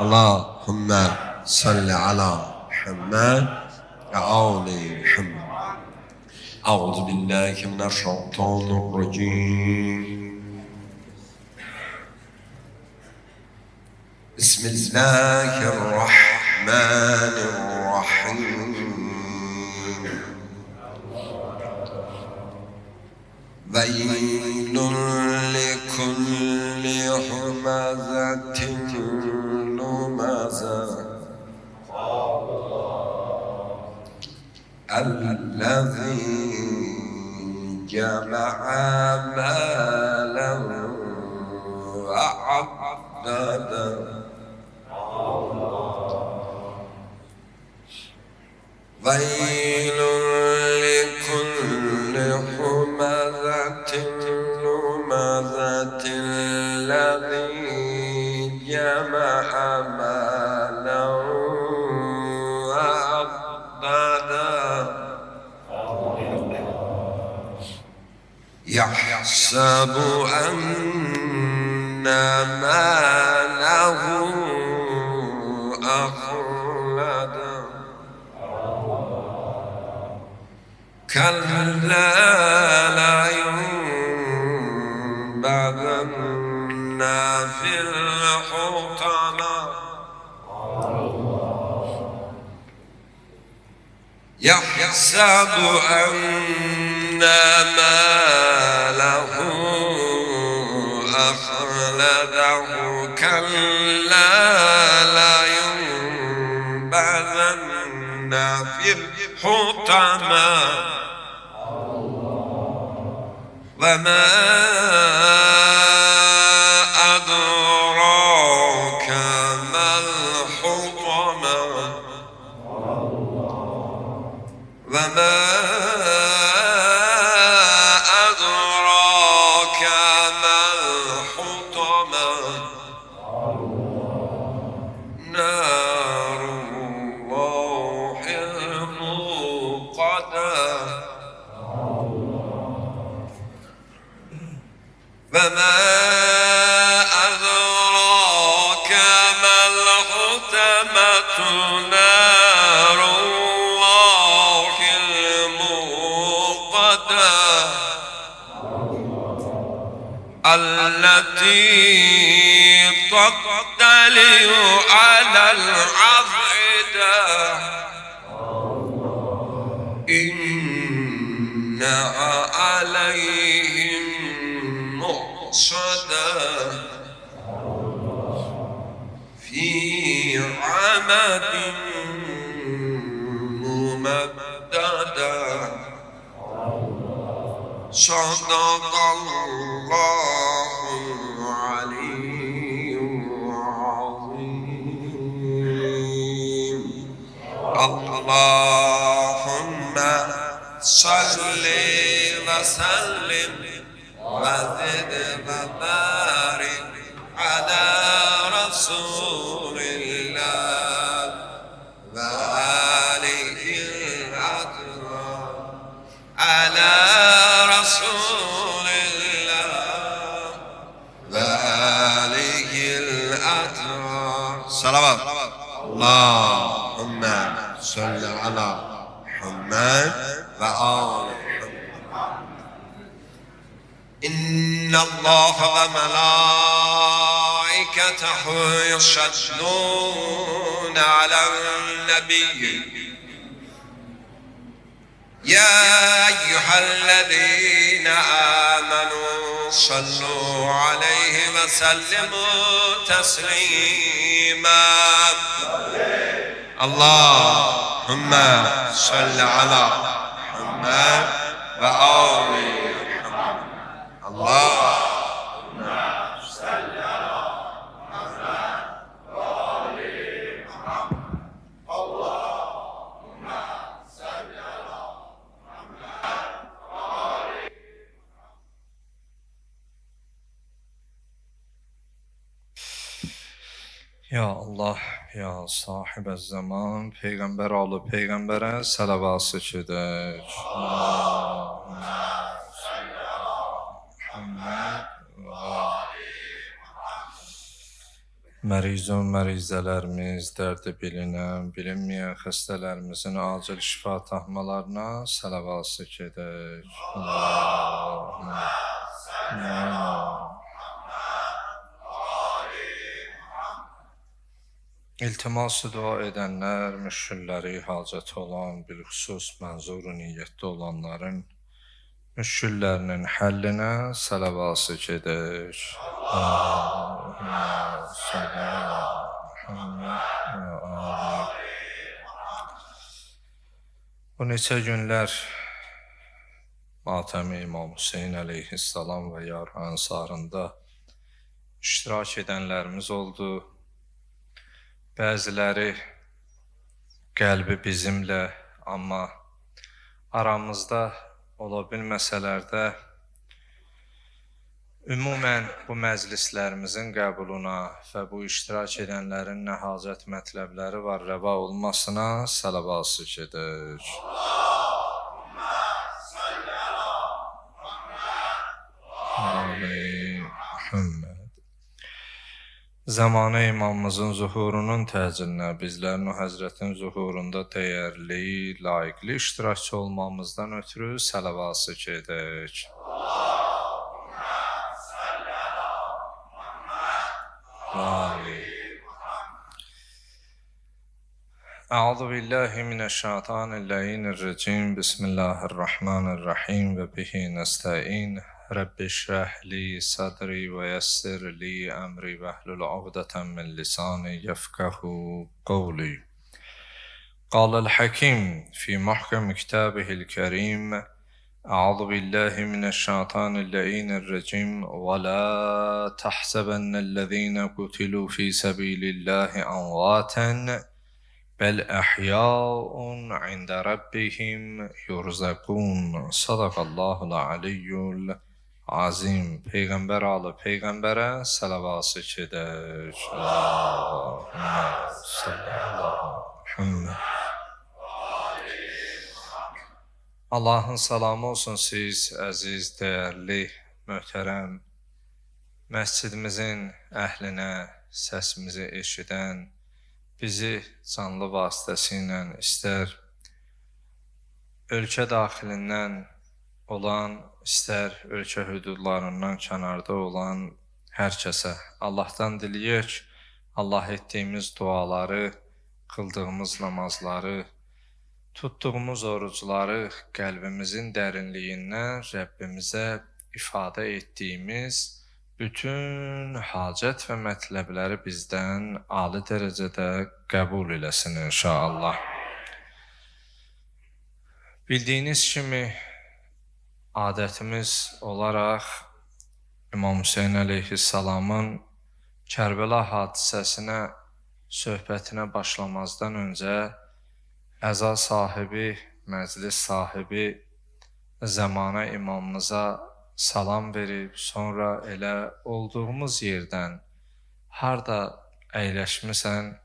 اللهم صل على محمد وآل محمد. أعوذ بالله من الشيطان الرجيم. بسم الله الرحمن الرحيم. ويل لكل همزة لمزة الذي جمع مالا وعدده. ويل لكل همزة لمزة الذي جمع مالا وعدده يحسب أن ماله أخلده كلا لينبذن في الحطمة يحسب أن ماله أخلده كلا لينبذن في الحطمة وما أدراك ما الحطمة وما أدراك ما الحطمة نار الله الموقدة وما أدراك ما الحطمة نار الله الموقدة التي تطلع على الأفئدة إنها عليهم مؤصدة في عمد ممددة صدق الله العلي العظيم. اللهم صل وسلم وزد وبارك على رسول الله وآله الأطهار على رسول الله وآله الأطهار صلوات. اللهم صل على محمد وآل إن الله وملائكته يصلون على النبي يا أيها الذين آمنوا صلوا عليه وسلموا تسليما. اللهم صل على محمد وآل محمد. اللهم صل على محمد وآل محمد. اللهم صل على محمد وآل محمد. Ya Allah, ya sahib zaman, peygamber oğlu peygambere salavat çekirdek. Mərizun mərizələrimiz, dərdi bilinən, bilinməyən xəstələrimizin acil şifa tahmalarına səlavası gedək. Allahümmə. İltiması dua edənlər, müşkülləri, hacəti olan, bilxüsus mənzuru niyyətdə olanların müşküllərinin həllinə səlavası gedək. Allahümmə salli ala Muhammed və ali. Bu neçə günlər matəmi İmam Hüseyin əleyhissalam və yar ansarında iştirak edənlərimiz oldu. Bəziləri qəlbi bizimlə, amma aramızda ola bilməsələr də ümumən bu məclislərimizin qəbuluna və bu iştirak edənlərin nə hacət mətləbləri var, rəva olmasına səlavası gedək. Muhammed. Zamanı imamımızın zuhurunun təcillinə, bizlərin o həzrətin zuhurunda dəyərli, layiqli iştirakçı olmamızdan ötürü səlavası gedək. Əuzu billahi mineşşeytanirracim. Bismillahirrahmanirrahim və bihi nəstəin. Rabbi şrah li sadri və yəssir li əmri və hlul uqdatan min lisani yefqahu qawli. Qala al-Hakim fi muhkam kitabihil kerim. Əuzu billahi mineşşeytanirracim və la tahsabannellezine qutilu fi sabilillahi amwatan bel ahya'un 'inda rabbihim yurzaqun. Sadaqallahul aliyyul azim. Peyğəmbər alı peyğəmbərə səlavası gedək. Allahümmə salli ala Muhammed. Allahın salamı olsun siz, əziz, dəyərli, möhtərəm məscidimizin əhlinə, səsimizi eşidən, bizi canlı vasitəsilə istər ölkə daxilindən olan, istər ölkə hüdudlarından kənarda olan hər kəsə Allahdan diləyək, Allah etdiyimiz duaları, qıldığımız namazları, tutduğumuz orucları qəlbimizin dərinliyindən Rəbbimizə ifadə etdiyimiz bütün hacət və mətləbləri bizdən ali dərəcədə qəbul eləsin inşallah. Bildiyiniz kimi adətimiz olaraq İmam Hüseyin əleyhissalamın Kərbəla hadisəsinə, söhbətinə başlamazdan öncə əza sahibi, məclis sahibi Zəmanə imamımıza salam verib, sonra elə olduğumuz yerdən harda əyləşmisən,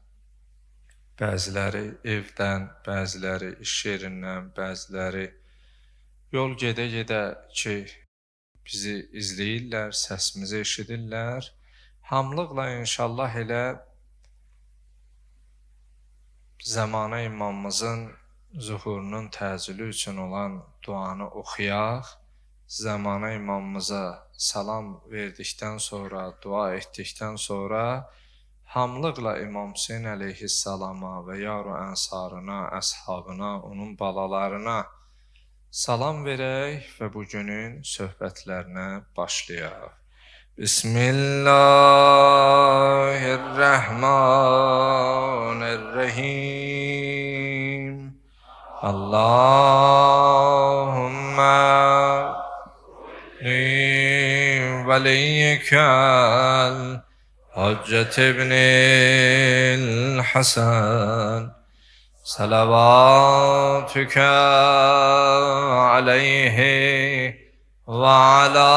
bəziləri evdən, bəziləri iş yerindən, bəziləri yol gedə-gedə ki, bizi izləyirlər, səsimizi eşidirlər. Hamılıqla inşallah elə Zəmanə imamımızın zuhurunun təcili üçün olan duanı oxuyaq. Zəmanə imamımıza salam verdikdən sonra, dua etdikdən sonra hamılıqla İmam Hüseyin əleyhissalama və yar-ı ənsarına, əshabına, onun balalarına salam verək və bugünün söhbətlərinə başlayaq. Bismillahirrahmanirrahim. Allahümmə veliyyekel Haccet ibnil Hasan salavatüke aleyhi ve ala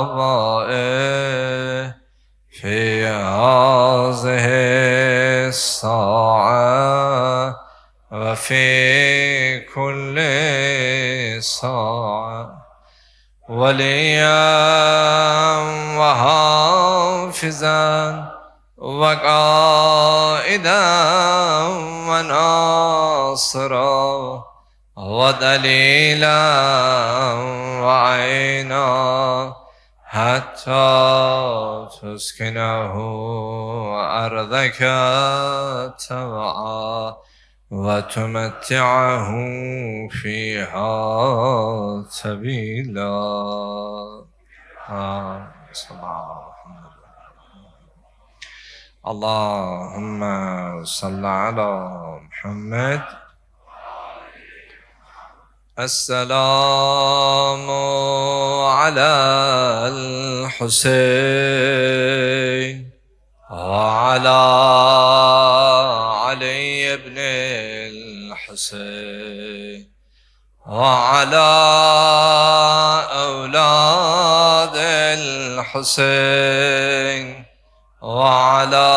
abaihi fi hazihi sa'a ve fi kulli sa'a وليا وحافظا حافظا وقائدا وناصرا ودليلا وعينا حتى تسكنه أرضك طوعا وتمتعه فيها طويلا. صلى الله عليه وسلم. اللهم صل على محمد. السلام على الحسين وعلى علي بن الحسين وعلى أولاد الحسين وعلى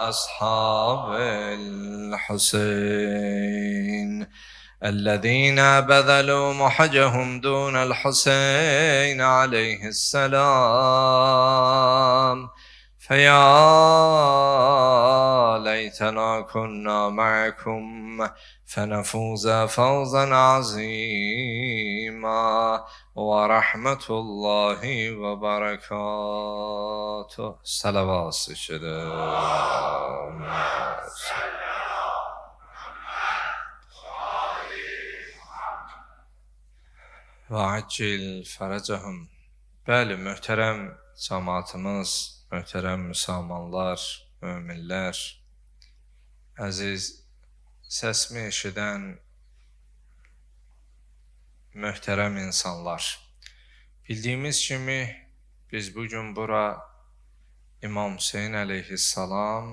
أصحاب الحسين الذين بذلوا محجهم دون الحسين عليه السلام. فيا ليتنا كنا معكم فنفوز فوزا عظيما ورحمة الله وبركاته. صلوات الشدام. وعجل فرجهم. Bəli, möhtərəm cəmaatımız, möhtərəm müsəlmanlar, möminlər, əziz səsimi eşidən möhtərəm insanlar. Bildiyimiz kimi biz bugün bura İmam Hüseyin əleyhissalam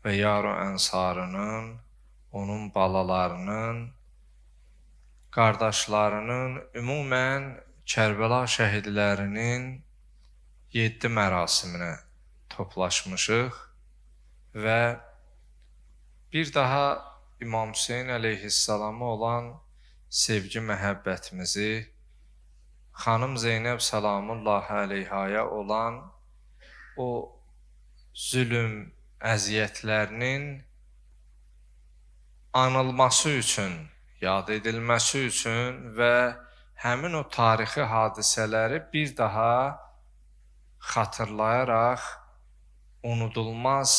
və Yar-ı Ənsarının, onun balalarının, qardaşlarının, ümumən Kərbəla şəhidlərinin 7 mərasiminə toplaşmışıq və bir daha İmam Hüseyin əleyhissalama olan sevgi məhəbbətimizi, xanım Zeynəb salamullahi əleyhaya olan o zülm əziyyətlərinin anılması üçün, yad edilməsi üçün və həmin o tarixi hadisələri bir daha xatırlayaraq unudulmaz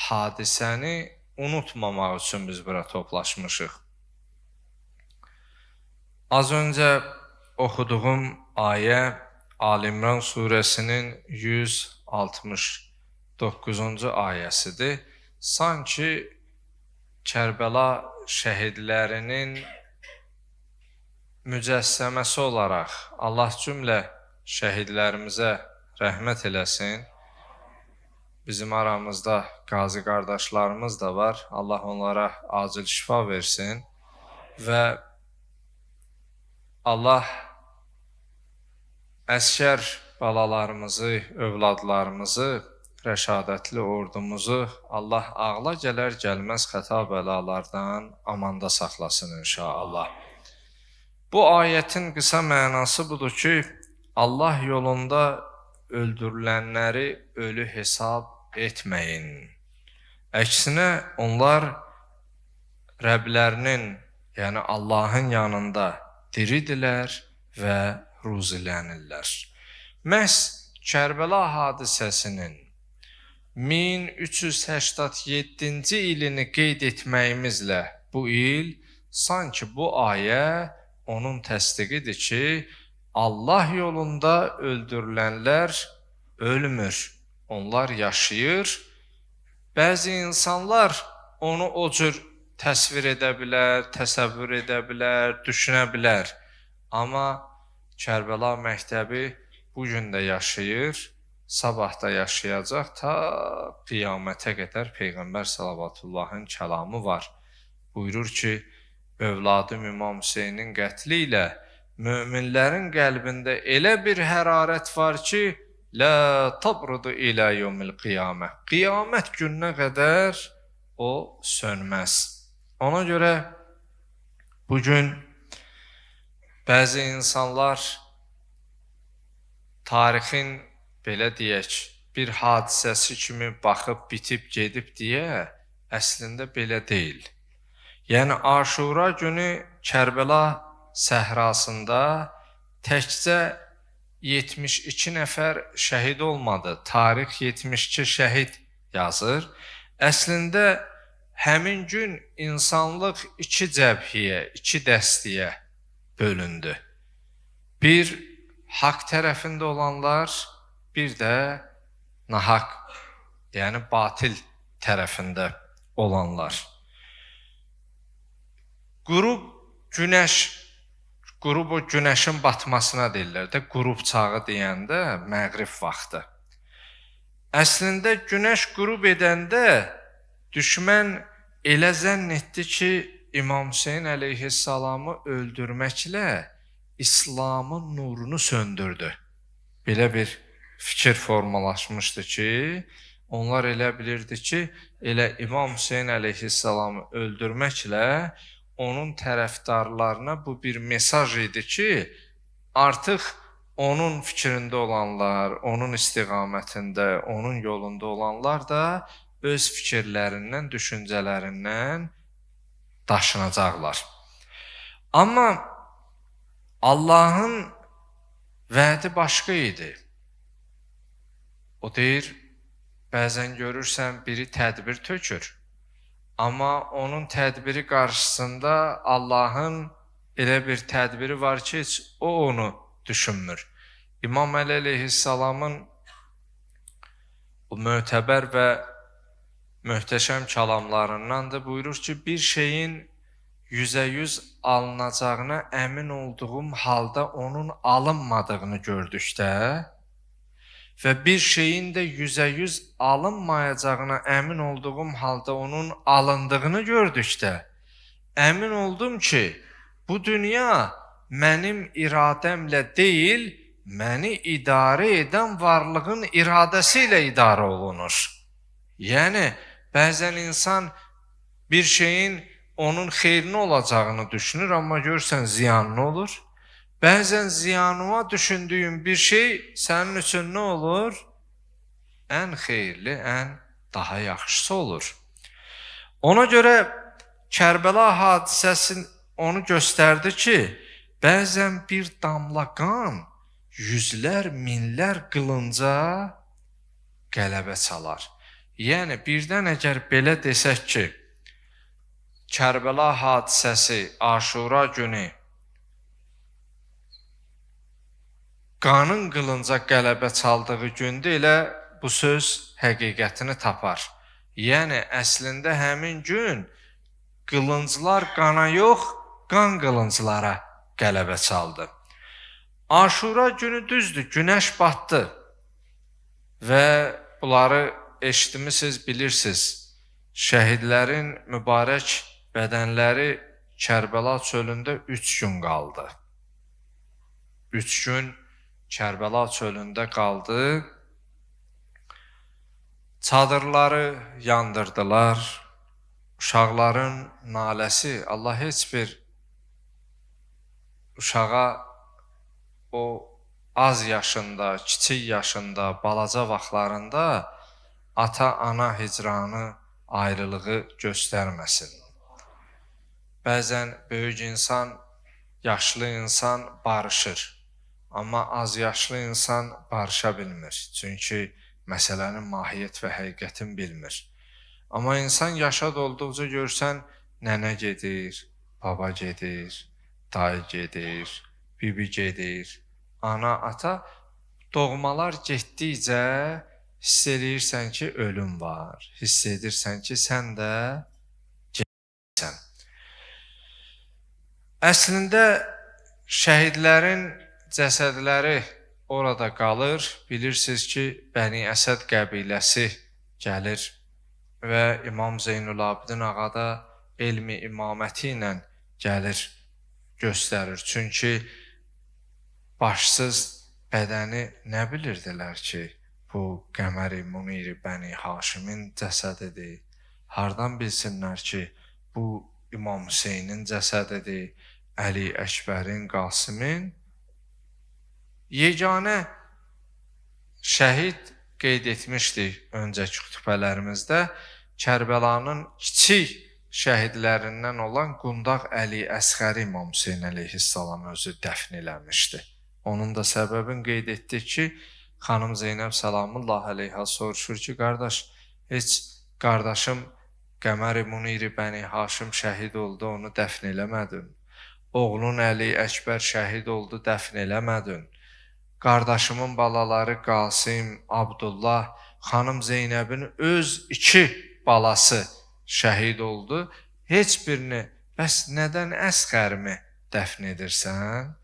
hadisəni unutmamaq üçün biz bura toplaşmışıq. Az öncə oxuduğum ayə Ali-İmran surəsinin 169-cu ayəsidir. Sanki Kərbəla şəhidlərinin mücəssəməsi olaraq Allah cümlə şəhidlərimizə rəhmət eləsin. Bizim aramızda qazi qardaşlarımız da var. Allah onlara acil şifa versin və Allah əskər balalarımızı, övladlarımızı, rəşadətli ordumuzu Allah ağla gələr gəlməz xəta bəlalardan amanda saxlasın inşallah. Bu ayətin qısa mənası budur ki, Allah yolunda öldürülənləri ölü hesab etməyin. Əksinə onlar Rəblərinin, yəni Allahın yanında diridirlər və ruzilənirlər. Məhz Kərbəla hadisəsinin 1387-ci ilini qeyd etməyimizlə bu il sanki bu ayə onun təsdiqidir ki, Allah yolunda öldürülənlər ölmür, onlar yaşayır. Bəzi insanlar onu o cür təsvir edə bilər, təsəvvür edə bilər, düşünə bilər. Amma Kərbəla məktəbi bugün də yaşayır, sabah da yaşayacaq, ta qiyamətə qədər Peyğəmbər sallavatullahın kəlamı var. Buyurur ki, övladım İmam Hüseynin qətli ilə möminlərin qəlbində elə bir hərarət var ki, lə tabrudu ilə yevmil qiyamə. Qiyamət gününə qədər o sönməz. Ona görə bugün bəzi insanlar tarixin belə deyək, bir hadisəsi kimi baxıb bitib gedib deyə, əslində belə deyil. Yəni Aşura günü Kərbəla səhrasında təkcə 72 nəfər şəhid olmadı. Tarix 72 şəhid yazır. Əslində həmin gün insanlıq iki cəbhəyə, iki dəstəyə bölündü. Bir haqq tərəfində olanlar, bir də nahaq, yəni batil tərəfində olanlar. Qürub o günəşin batmasına deyirlər də, qürub çağı deyəndə məğrib vaxtı. Əslində günəş qürub edəndə düşmən elə zənn etdi ki, İmam Hüseyn əleyhissalamı öldürməklə İslamın nurunu söndürdü. Belə bir fikir formalaşmışdı ki, onlar elə bilirdi ki, elə İmam Hüseyn əleyhissalamı öldürməklə onun tərəfdarlarına bu bir mesaj idi ki, artıq onun fikrində olanlar, onun istiqamətində, onun yolunda olanlar da öz fikirlərindən, düşüncələrindən daşınacaqlar. Amma Allahın vədi başqa idi. O deyir, bəzən görürsən biri tədbir tökür. Amma onun tədbiri qarşısında Allahın elə bir tədbiri var ki, heç o onu düşünmür. İmam Əli əleyhissalamın o mötəbər və möhtəşəm kəlamlarından da buyurur ki, bir şeyin 100% alınacağına əmin olduğum halda onun alınmadığını gördükdə və bir şeyin də 100% alınmayacağına əmin olduğum halda onun alındığını gördükdə əmin oldum ki, bu dünya mənim iradəmlə deyil, məni idarə edən varlığın iradəsi ilə idarə olunur. Yəni, bəzən insan bir şeyin onun xeyrinə olacağını düşünür, amma görürsən ziyanlı olur. Bəzən ziyanıma düşündüyün bir şey sənin üçün nə olur? Ən xeyirli, ən daha yaxşısı olur. Ona görə Kərbəla hadisəsi onu göstərdi ki, bəzən bir damla qan yüzlər, minlər qılınca qələbə çalar. Yəni, birdən əgər belə desək ki, Kərbəla hadisəsi, Aşura günü qanın qılınca qələbə çaldığı gündə elə bu söz həqiqətini tapar. Yəni, əslində həmin gün qılınclar qana yox, qan qılınclara qələbə çaldı. Aşura günü düzdür, günəş batdı və bunları eşitmisiniz, bilirsiniz. Şəhidlərin mübarək bədənləri Kərbəla çölündə 3 gün qaldı. 3 gün Kərbəla çölündə qaldı. Çadırları yandırdılar. Uşaqların naləsi, Allah heç bir uşağa o az yaşında, kiçik yaşında, balaca vaxtlarında ata-ana hicranı, ayrılığı göstərməsin. Bəzən böyük insan, yaşlı insan barışır. Amma az yaşlı insan barışa bilmir. Çünki məsələnin mahiyyət və həqiqətini bilmir. Amma insan yaşa dolduqca görsən, nənə gedir, baba gedir, dayı gedir, bibi gedir, ana, ata. Doğmalar getdikcə hiss edirsən ki, ölüm var. Hiss edirsən ki, sən də gedirsən. Əslində, şəhidlərin cəsədləri orada qalır. Bilirsiniz ki, Bəni Əsəd qəbiləsi gəlir və İmam Zeynulabidin ağa da elmi imaməti ilə gəlir, göstərir. Çünki başsız bədəni nə bilirdilər ki, bu Qəmər-i Munir Bəni Haşimin cəsədidir. Hardan bilsinlər ki, bu İmam Hüseynin cəsədidir, Əli Əkbərin, Qasimin. Yeganə Şəhid qeyd etmişdik öncəki xütbələrimizdə, Kərbəlanın kiçik şəhidlərindən olan Qundaq Əli Əsğəri İmam Hüseyn əleyhissalam özü dəfn eləmişdi. Onun da səbəbini qeyd etdik ki, xanım Zeynəb Səlamullah əleyha soruşur ki, qardaş, heç qardaşım Qəmər-i Munir-i Bəni Haşim şəhid oldu, onu dəfn eləmədin. Oğlun Əli Əkbər şəhid oldu, dəfn eləmədin. Qardaşımın balaları Qasim, Abdullah, xanım Zeynəbin öz 2 balası şəhid oldu. Heç birini, bəs nədən Əsğərimi dəfn edirsən?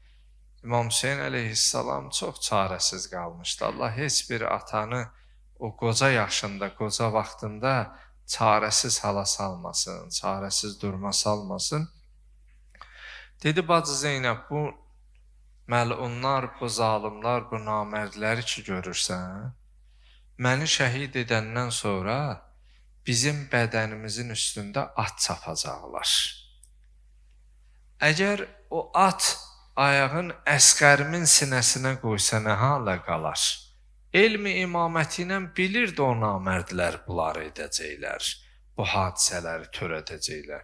İmam Hüseyn əleyhissalam çox çarəsiz qalmışdı. Allah heç bir atanı o qoca yaşında, qoca vaxtında çarəsiz hala salmasın, çarəsiz durma salmasın. Dedi, bacı Zeynəb, bu məlunlar, bu zalimlar, bu namərdləri ki görürsən, məni şəhid edəndən sonra bizim bədənimizin üstündə at çapacaqlar. Əgər o at ayağın Əsğərimin sinəsinə qoysa nə hala qalar? Elmi imaməti ilə bilirdi o namərdlər bunları edəcəklər, bu hadisələri törədəcəklər.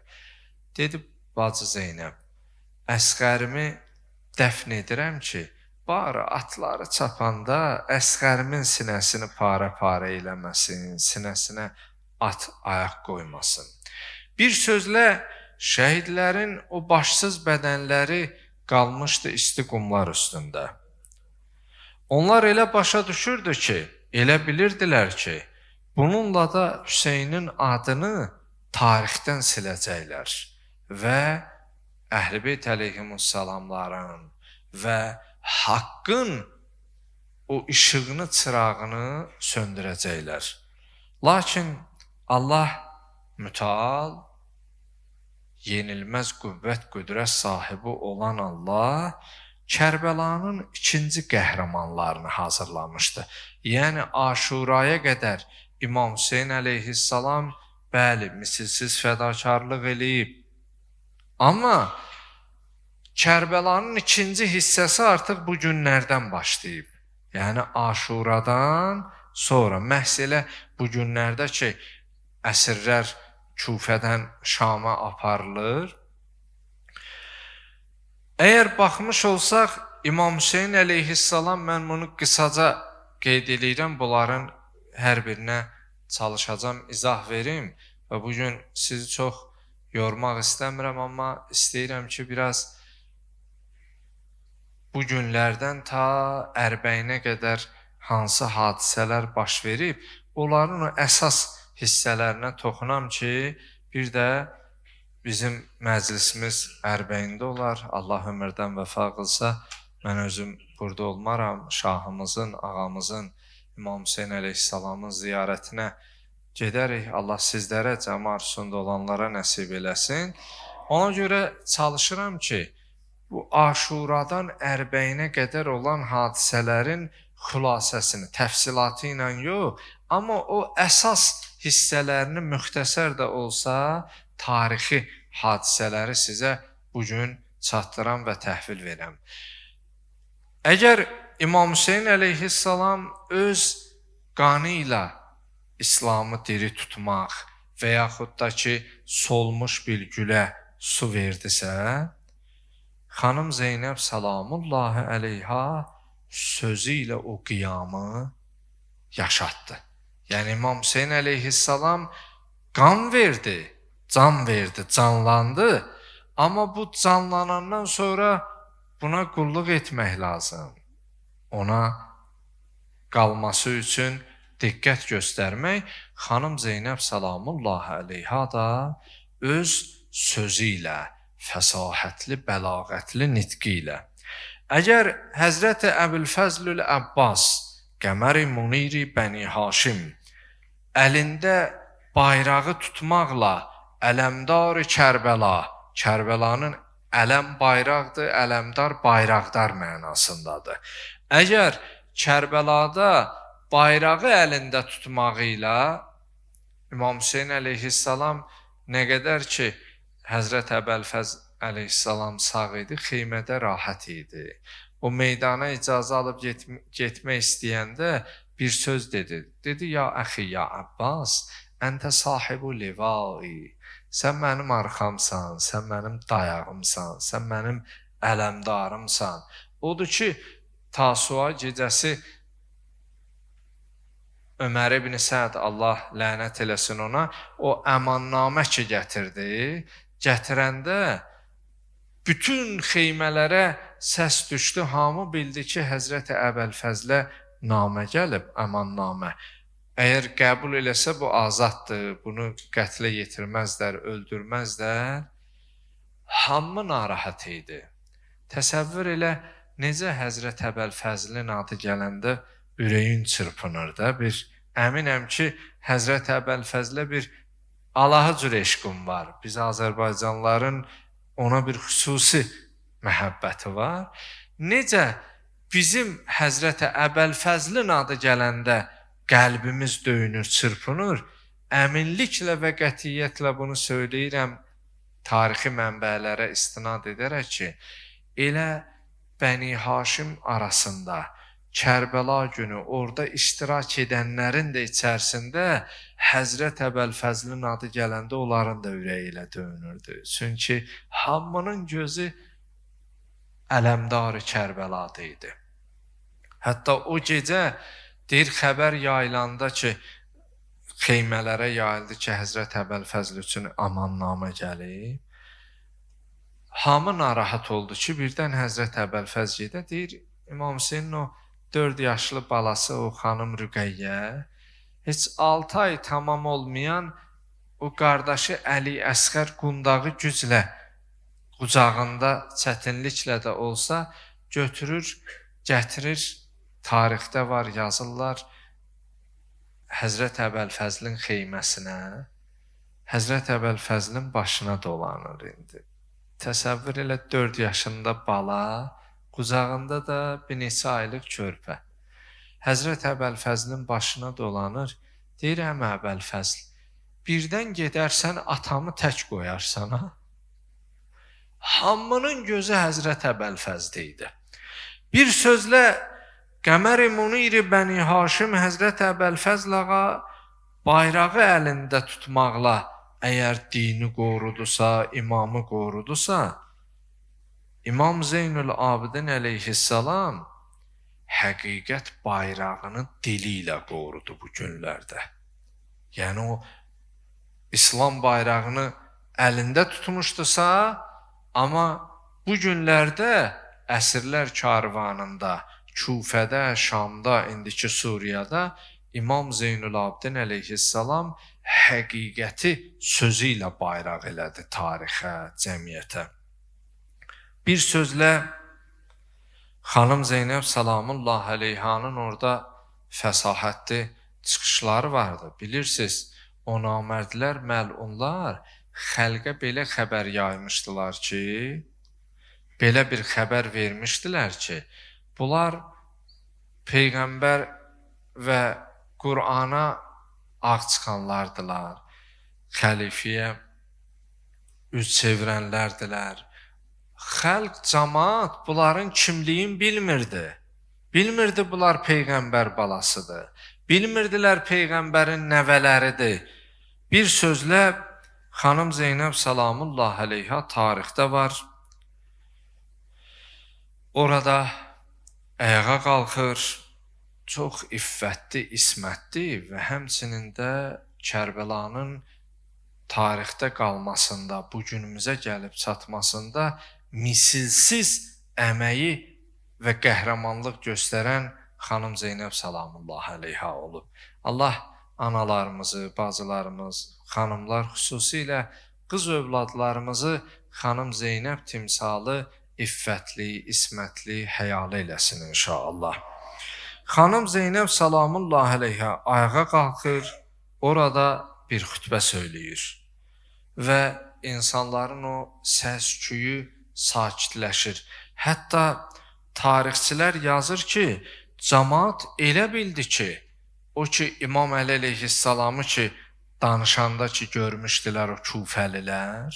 Dedi, bacı Zeynəb, Əsğərimi dəfn edirəm ki, bari atları çapanda Əsğərimin sinəsini para-para eləməsin, sinəsinə at ayaq qoymasın. Bir sözlə, şəhidlərin o başsız bədənləri qalmışdı isti qumlar üstündə. Onlar elə başa düşürdü ki, elə bilirdilər ki, bununla da Hüseynin adını tarixdən siləcəklər və Əhl-i-Beyt əleyhimussalamların və haqqın o işığını, çırağını söndürəcəklər. Lakin Allah mütəal, yenilməz qüvvət, qüdrət sahibi olan Allah Kərbəlanın 2-ci qəhrəmanlarını hazırlamışdı. Yəni Aşuraya qədər İmam Hüseyn əleyhissalam bəli, misilsiz fədakarlıq eləyib. Amma Kərbəlanın 2-ci hissəsi artıq bu günlərdən başlayıb. Yəni Aşuradan sonra məhz elə bu günlərdə ki, əsirlər Küfədən Şama aparılır. Əgər baxmış olsaq, İmam Hüseyn əleyhissalam, mən bunu qısaca qeyd edirəm, bunların hər birinə çalışacağam, izah verim və bugün sizi çox yormaq istəmirəm, amma istəyirəm ki, biraz bu günlərdən ta Ərbəyinə qədər hansı hadisələr baş verib, onların o əsas hissələrinə toxunam ki, bir də bizim məclisimiz Ərbəyində olar. Allah ömürdən vəfa qılsa, mən özüm burada olmaram. Şahımızın, ağamızın, İmam Hüseyn əleyhissalamın ziyarətinə gedərik. Allah sizlərə, cəmi arzusunda olanlara nəsib eləsin. Ona görə çalışıram ki, bu Aşuradan Ərbəyinə qədər olan hadisələrin xülasəsini, təfsilatı ilə yox, amma o əsas hissələrini müxtəsər də olsa, tarixi hadisələri sizə bugün çatdıram və təhvil verəm. Əgər İmam Hüseyn əleyhissalam öz qanı ilə İslamı diri tutmaq və yaxud da ki, solmuş bir gülə su verdisə, xanım Zeynəb Salamullahi əleyha sözü ilə o qiyamı yaşatdı. Yəni İmam Hüseyn əleyhissalam qan verdi, can verdi, canlandı. Amma bu canlanandan sonra buna qulluq etmək lazım. Ona qalması üçün diqqət göstərmək, xanım Zeynəb Salamullahi əleyha da öz sözü ilə, fəsahətli, bəlağətli nitqi ilə. Əgər Həzrəti Əbülfəzlül Əbbas, Qəmər-i Munir-i Bəni Haşim əlində bayrağı tutmaqla Ələmdar-ı Kərbəla, Kərbəlanın ələm bayraqdır, ələmdar bayraqdar mənasındadır. Əgər Kərbəlada bayrağı əlində tutmağı ilə İmam Hüseyn əleyhissalam nə qədər ki, Həzrət Əbəlfəz əleyhissalam sağ idi, xeymədə rahat idi. O meydana icazə alıb getmək istəyəndə bir söz dedi. Dedi, ya əxi, ya Abbas, əntə sahibu livai. Sən mənim arxamsan, sən mənim dayağımsan, sən mənim ələmdarımsan. Odur ki, Tasua gecəsi Ömər ibn Səd, Allah lənət eləsin ona, o əmannamə ki gətirdi, gətirəndə bütün xeymələrə səs düşdü, hamı bildi ki, Həzrəti Əbəlfəzlə namə gəlib, əmannamə. Əgər qəbul eləsə bu azaddır, bunu qətlə yetirməzlər, öldürməzlər. Hamı narahat idi. Təsəvvür elə, necə Həzrət Əbəlfəzlin adı gələndə ürəyin çırpınır da. Əminəm ki, Həzrət Əbəlfəzlə bir Allaha cür eşqim var. Biz Azərbaycanlıların ona bir xüsusi məhəbbəti var. Necə bizim Həzrət Əbəlfəzlin adı gələndə qəlbimiz döyünür, çırpınır. Əminliklə və qətiyyətlə bunu söyləyirəm, tarixi mənbələrə istinad edərək ki, elə Bəni Haşim arasında Kərbəla günü orada iştirak edənlərin də içərisində Həzrət Əbəlfəzlin adı gələndə onların da ürəyi ilə döyünürdü. Çünki hamının gözü ələmdarı Kərbəlada idi. Hətta o gecə deyir, xəbər yayılanda ki, xeymələrə yayıldı ki, Həzrət Əbəlfəzl üçün amannamə gəlib. Hamı narahat oldu ki, birdən Həzrət Əbəlfəz gedə, deyir, İmam Hüseynin o 4 yaşlı balası, o xanım Rüqəyyə, heç 6 ay tamam olmayan o qardaşı Əli Əsqər qundağı güclə, qucağında çətinliklə də olsa götürür, gətirir, tarixdə var, yazırlar Həzrət Əbəlfəzlin xeyməsinə, Həzrət Əbəlfəzlin başına dolanır indi. Təsəvvür elə 4 yaşında bala, qucağında da bir neçə aylıq körpə. Həzrət Əbəlfəzlin başına dolanır, deyir, əmə Əbəlfəzl, birdən gedərsən atamı tək qoyarsan, ha? Hamının gözü Həzrət Əbəlfəzdə idi. Bir sözlə, Qəmər-i Munir-i Bəni Haşim Həzrət Əbəlfəzl ağa bayrağı əlində tutmaqla əgər dini qorudursa, imamı qorudursa, İmam Zeynül Abidin əleyhissalam həqiqət bayrağını dili ilə qorudu bu günlərdə. Yəni o İslam bayrağını əlində tutmuşdusa, amma bu günlərdə əsrlər karvanında, Küfədə, Şamda, indiki Suriyada İmam Zeynül Abidin əleyhissalam həqiqəti sözü ilə bayraq elədi tarixə, cəmiyyətə. Bir sözlə, xanım Zeynəb Salamullah əleyhanın orada fəsahətli çıxışları vardı. Bilirsiniz, o namərdlər, məlunlar xəlqə belə xəbər yaymışdılar ki, belə bir xəbər vermişdilər ki, bunlar Peyğəmbər və Qur'ana ağ çıxanlardılar, xəlifiyə üz çevirənlərdilər. Xalq, cəmaat bunların kimliyini bilmirdi. Bilmirdi bunlar Peyğəmbər balasıdır. Bilmirdilər Peyğəmbərin nəvələridir. Bir sözlə, xanım Zeynəb Salamullah əleyha tarixdə var. Orada ayağa qalxır, çox iffətli, ismətli və həmçinin də Kərbəlanın tarixdə qalmasında, bu günümüzə gəlib çatmasında misilsiz əməyi və qəhrəmanlıq göstərən xanım Zeynəb Salamullah əleyha olub. Allah analarımızı, bacılarımız, xanımlar, xüsusilə qız övladlarımızı xanım Zeynəb timsalı iffətli, ismətli, həyalı eləsin inşallah. Xanım Zeynəb Salamullah əleyha ayağa qalxır, orada bir xütbə söyləyir və insanların o səs-küyü sakitləşir. Hətta tarixçilər yazır ki, cəmaat elə bildi ki, o ki İmam Əli əleyhissalamı ki danışanda ki görmüşdülər o Küfəlilər,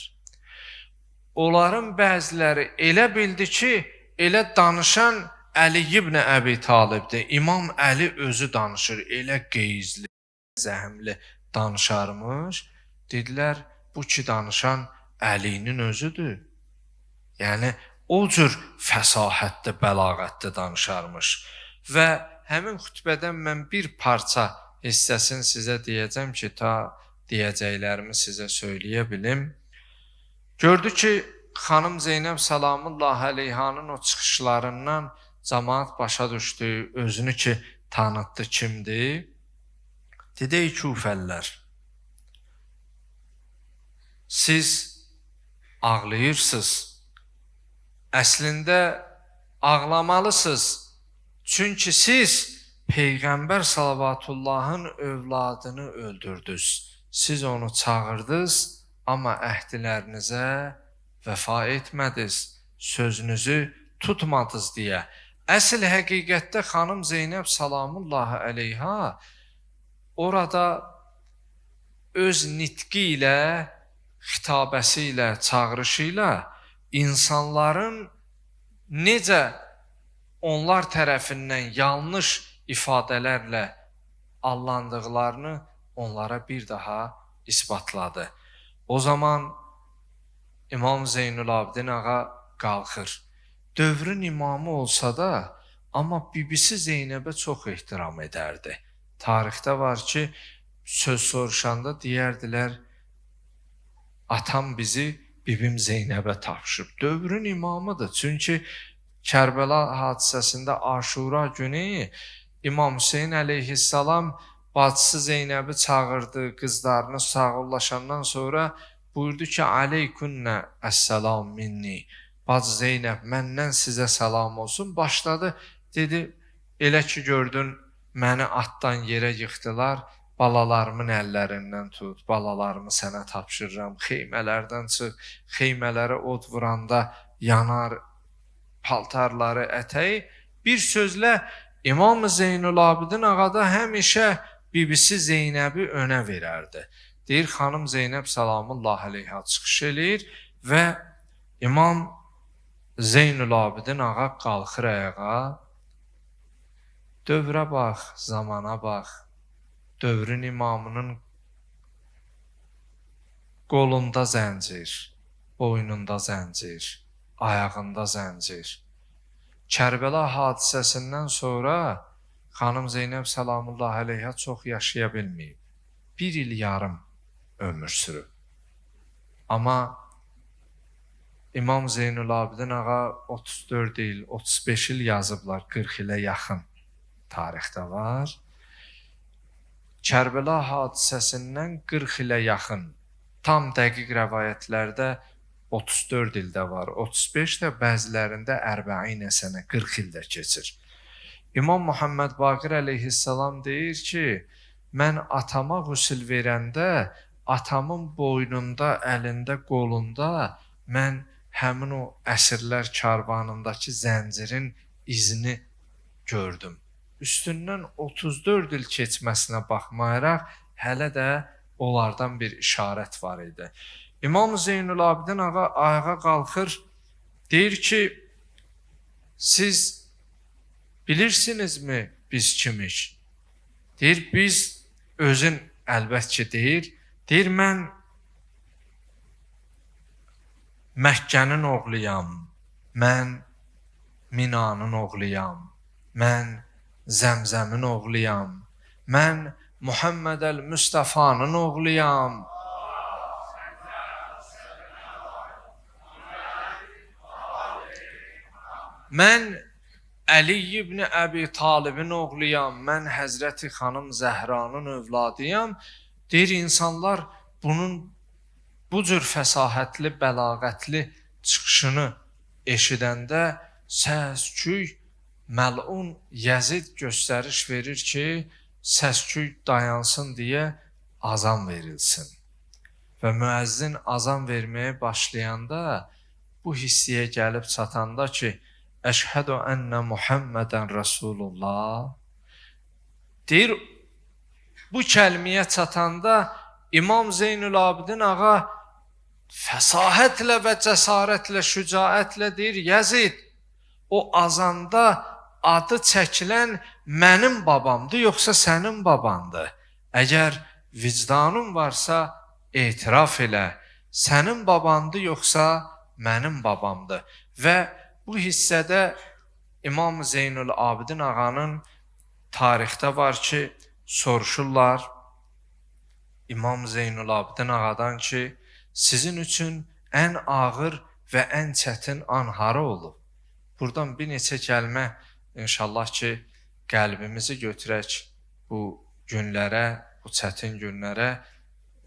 onların bəziləri elə bildi ki, elə danışan Əli ibn Əbi Talibdir. İmam Əli özü danışır. Elə qeyzli, zəhmli danışarmış. Dedilər, bu ki danışan Əlinin özüdür. Yəni, o cür fəsahətdə, bəlağətdə danışarmış. Və həmin xütbədən mən bir parça hissəsini sizə deyəcəm ki, ta deyəcəklərimi sizə söyləyə bilim. Gördü ki, xanım Zeynəb Salamullah əleyhanın o çıxışlarından cəmaat başa düşdü, özünü ki tanıtdı kimdir. Dedi, ey Kufəllər, siz ağlayırsınız. Əslində ağlamalısınız. Çünki siz Peyğəmbər Salavatullahın övladını öldürdünüz. Siz onu çağırdınız, amma əhdilərinizə vəfa etmədiniz, sözünüzü tutmadınız deyə. Əsl həqiqətdə xanım Zeynəb Salamullah əleyha orada öz nitqi ilə, xitabəsi ilə, çağırışı ilə insanların necə onlar tərəfindən yanlış ifadələrlə allandıqlarını onlara bir daha isbatladı. O zaman İmam Zeynulabdin ağa qalxır. Dövrün imamı olsa da, amma bibisi Zeynəbə çox ehtiram edərdi. Tarixdə var ki, söz soruşanda deyərdilər, atam bizi bibim Zeynəbə tapşıb. Dövrün imamıdır. Çünki Kərbəla hadisəsində Aşura günü İmam Hüseyin əleyhissalam bacısı Zeynəbi çağırdı, qızlarını sağollaşandan sonra buyurdu ki, aleykunnə əssalam minni. Bacı Zeynəb, məndən sizə salam olsun. Başladı, dedi, elə ki gördün, məni atdan yerə yıxdılar, balalarımın əllərindən tut, balalarımı sənə tapşırıram, xeymələrdən çıx, xeymələrə od vuranda yanar, paltarları, ətəyi. Bir sözlə, İmam Zeynulabdin ağada həmişə bibisi Zeynəbi önə verərdi. Deyir, xanım Zeynəb Salamullah əleyha çıxış eləyir və İmam Zeynulabdin ağa qalxır ayağa. Dövrə bax, zamana bax. Dövrün imamının qolunda zəncir, boynunda zəncir, ayağında zəncir. Kərbəla hadisəsindən sonra xanım Zeynəb Salamullah əleyha çox yaşaya bilməyib. 1 il yarım ömür sürüb. Amma İmam Zeynulabdin ağa 34 il, 35 il yazıblar, 40 ilə yaxın tarixdə var. Kərbəla hadisəsindən 40 ilə yaxın, tam dəqiq rəvayətlərdə 34 ildə var, 35 də bəzilərində 40 sənə, 40 ildə keçir. İmam Muhammed Baqir əleyhissalam deyir ki, mən atama qüsül verəndə, atamın boynunda, əlində, qolunda mən həmin o əsirlər karvanındakı zəncirin izini gördüm. Üstündən 34 il keçməsinə baxmayaraq, hələ də onlardan bir işarət var idi. İmam Zeynulabdin ağa ayağa qalxır, deyir ki, siz bilirsinizmi biz kimik? Deyir, biz özün əlbət ki deyir, mən Məkkənin oğluyam, mən Minanın oğluyam, mən Zəmzəmin oğluyam, mən Muhammed el-Müstəfanın oğluyam. Mən Əli ibn Əbi Talibin oğluyam, mən Həzrəti xanım Zəhranın övladıyam. Deyir, insanlar bunun bu cür fəsahətli, bəlağətli çıxışını eşidəndə səs-küy, məlun Yəzid göstəriş verir ki, səs-küy dayansın deyə azan verilsin. Və müəzzin azan verməyə başlayanda bu hissiyə gəlib çatanda ki, Əşhədü ənnə Muhammədən Rasulullah deyir, bu kəlməyə çatanda İmam Zeynulabdin ağa fəsahətlə və cəsarətlə, şücaətlə deyir, Yəzid, o azanda adı çəkilən mənim babamdır, yoxsa sənin babandır? Əgər vicdanın varsa, etiraf elə, sənin babandır, yoxsa mənim babamdır? Və bu hissədə İmam Zeynul Abidin ağanın tarixdə var ki, soruşurlar İmam Zeynul Abidin ağadan ki, sizin üçün ən ağır və ən çətin an hara olub? Buradan bir neçə kəlmə inşallah ki, qəlbimizi götürək bu günlərə, bu çətin günlərə.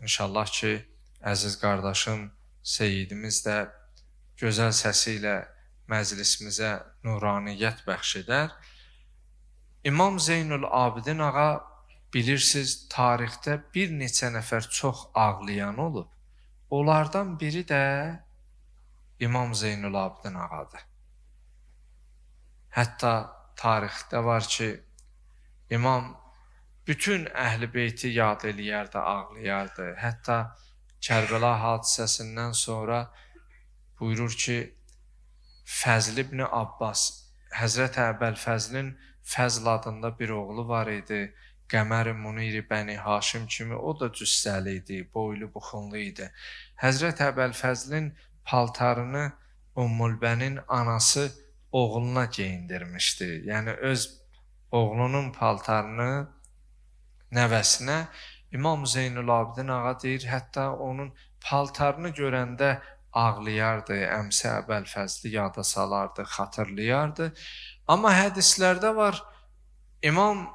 İnşallah ki, əziz qardaşım Seyyidimiz də gözəl səsi ilə məclisimizə nuraniyyət bəxş edər. İmam Zeynul Abidin ağa bilirsiniz, tarixdə bir neçə nəfər çox ağlayan olub. Onlardan biri də İmam Zeynul Abidin ağadır. Hətta tarixdə var ki, İmam bütün Əhl-i Beyti yad eləyərdi, ağlayardı. Hətta Kərbəla hadisəsindən sonra buyurur ki, Fəzl ibn Abbas, Həzrət Əbəlfəzlin Fəzl adında bir oğlu var idi. Qəmər-i Munir-i Bəni Haşim kimi o da cüssəli idi, boylu buxunlu idi. Həzrət Əbəlfəzlin paltarını Ümmülbənin anası oğluna geyindirmişdi. Yəni öz oğlunun paltarını nəvəsinə. İmam Zeynul Abidin ağa deyir, hətta onun paltarını görəndə ağlayardı, əmsi Əbəlfəzli yada salardı, xatırlayardı. Amma hədislərdə var, İmam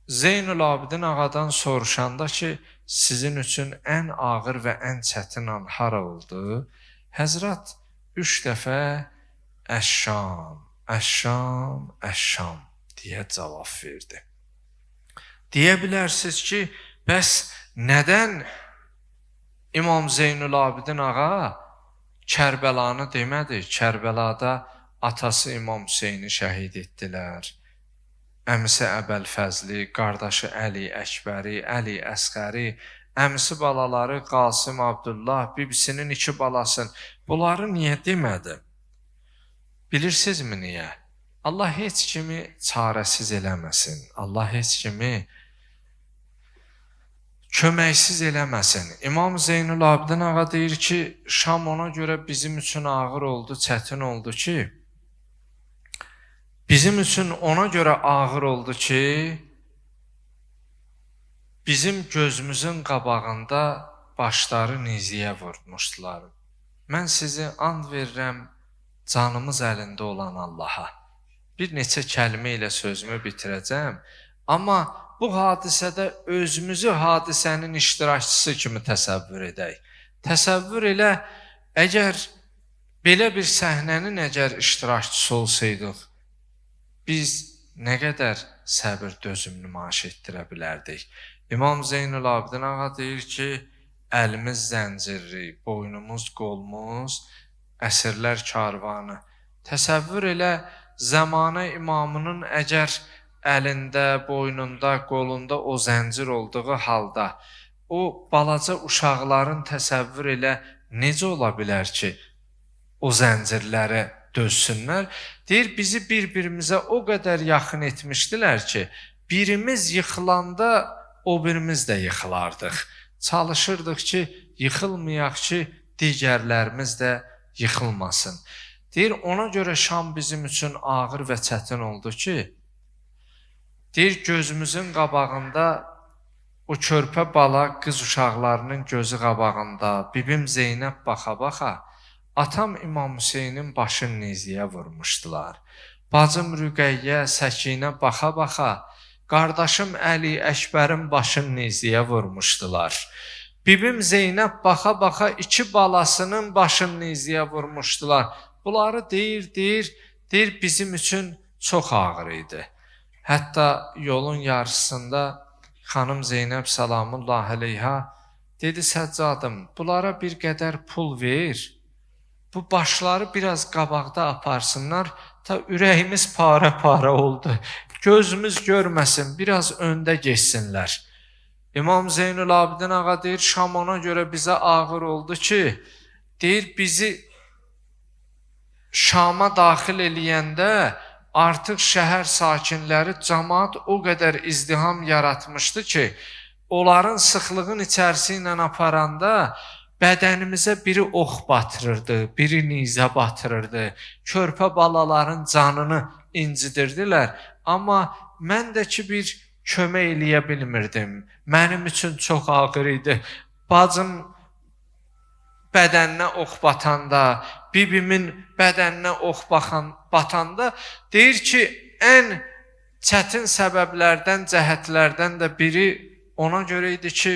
Zeynul Abidin ağadan soruşanda ki, sizin üçün ən ağır və ən çətin an hara oldu? Həzrət 3 dəfə Əş-Şam, Əş-Şam, Əş-Şam deyə cavab verdi. Deyə bilərsiniz ki, bəs nədən İmam Zeynul Abidin ağa Kərbəlanı demədi? Kərbəlada atası İmam Hüseyni şəhid etdilər. Əmisi Əbəlfəzli, qardaşı Əli Əkbəri, Əli Əsqəri, əmisi balaları Qasım Abdullah, bibisinin 2 balasın. Bunları niyə demədi? Bilirsinizmi niyə? Allah heç kimi çarəsiz eləməsin. Allah heç kimi köməksiz eləməsin. İmam Zeynul Abidin ağa deyir ki, Şam ona görə bizim üçün ağır oldu, çətin oldu ki, bizim üçün ona görə ağır oldu ki, bizim gözümüzün qabağında başları niziyə vurmuşdular. Mən sizi and verirəm canımız əlində olan Allaha. Bir neçə kəlmə ilə sözümü bitirəcəm, amma bu hadisədə özümüzü hadisənin iştirakçısı kimi təsəvvür edək. Təsəvvür elə, əgər belə bir səhnənin iştirakçısı olsaydıq, biz nə qədər səbir dözüm nümayiş etdirə bilərdik. İmam Zeynul Abidin ağa deyir ki, əlimiz zəncirli, boynumuz, qolumuz, əsirlər karvanı. Təsəvvür elə, zamanə imamının əgər əlində, boynunda, qolunda o zəncir olduğu halda, o balaca uşaqların təsəvvür elə necə ola bilər ki, o zəncirlərə dözsünlər? Deyir, bizi bir-birimizə o qədər yaxın etmişdilər ki, birimiz yıxılanda o birimiz də yıxılardıq. Çalışırdıq ki, yıxılmayaq ki, digərlərimiz də yıxılmasın. Deyir, ona görə Şam bizim üçün ağır və çətin oldu ki, deyir, gözümüzün qabağında o körpə bala qız uşaqlarının gözü qabağında bibim Zeynəb baxa-baxa atam İmam Hüseynin başını niziyə vurmuşdular. Bacım Rüqəyyə, Səkinə baxa-baxa qardaşım Əli Əkbərin başını niziyə vurmuşdular. Bibim Zeynəb baxa-baxa 2 balasının başını niziyə vurmuşdular. Bunları deyir, bizim üçün çox ağır idi. Hətta yolun yarısında xanım Zeynəb salamullah əleyha dedi, Səccadım, bunlara bir qədər pul ver, bu başları biraz qabaqda aparsınlar, ta ürəyimiz para-para oldu, gözümüz görməsin, biraz öndə geçsinlər. İmam Zeynul Abidin ağa deyir, Şam ona görə bizə ağır oldu ki, deyir, bizi Şama daxil eləyəndə artıq şəhər sakinləri, cəmaət o qədər izdiham yaratmışdı ki, onların sıxlığın içərisi ilə aparanda bədənimizə biri ox batırırdı, biri nizə batırırdı, körpə balaların canını incidirdilər. Amma mən də ki, bir kömək eləyə bilmirdim. Mənim üçün çox ağır idi. Bacım bədəninə ox batanda, bibimin bədəninə ox batanda deyir ki, ən çətin səbəblərdən, cəhətlərdən də biri ona görə idi ki,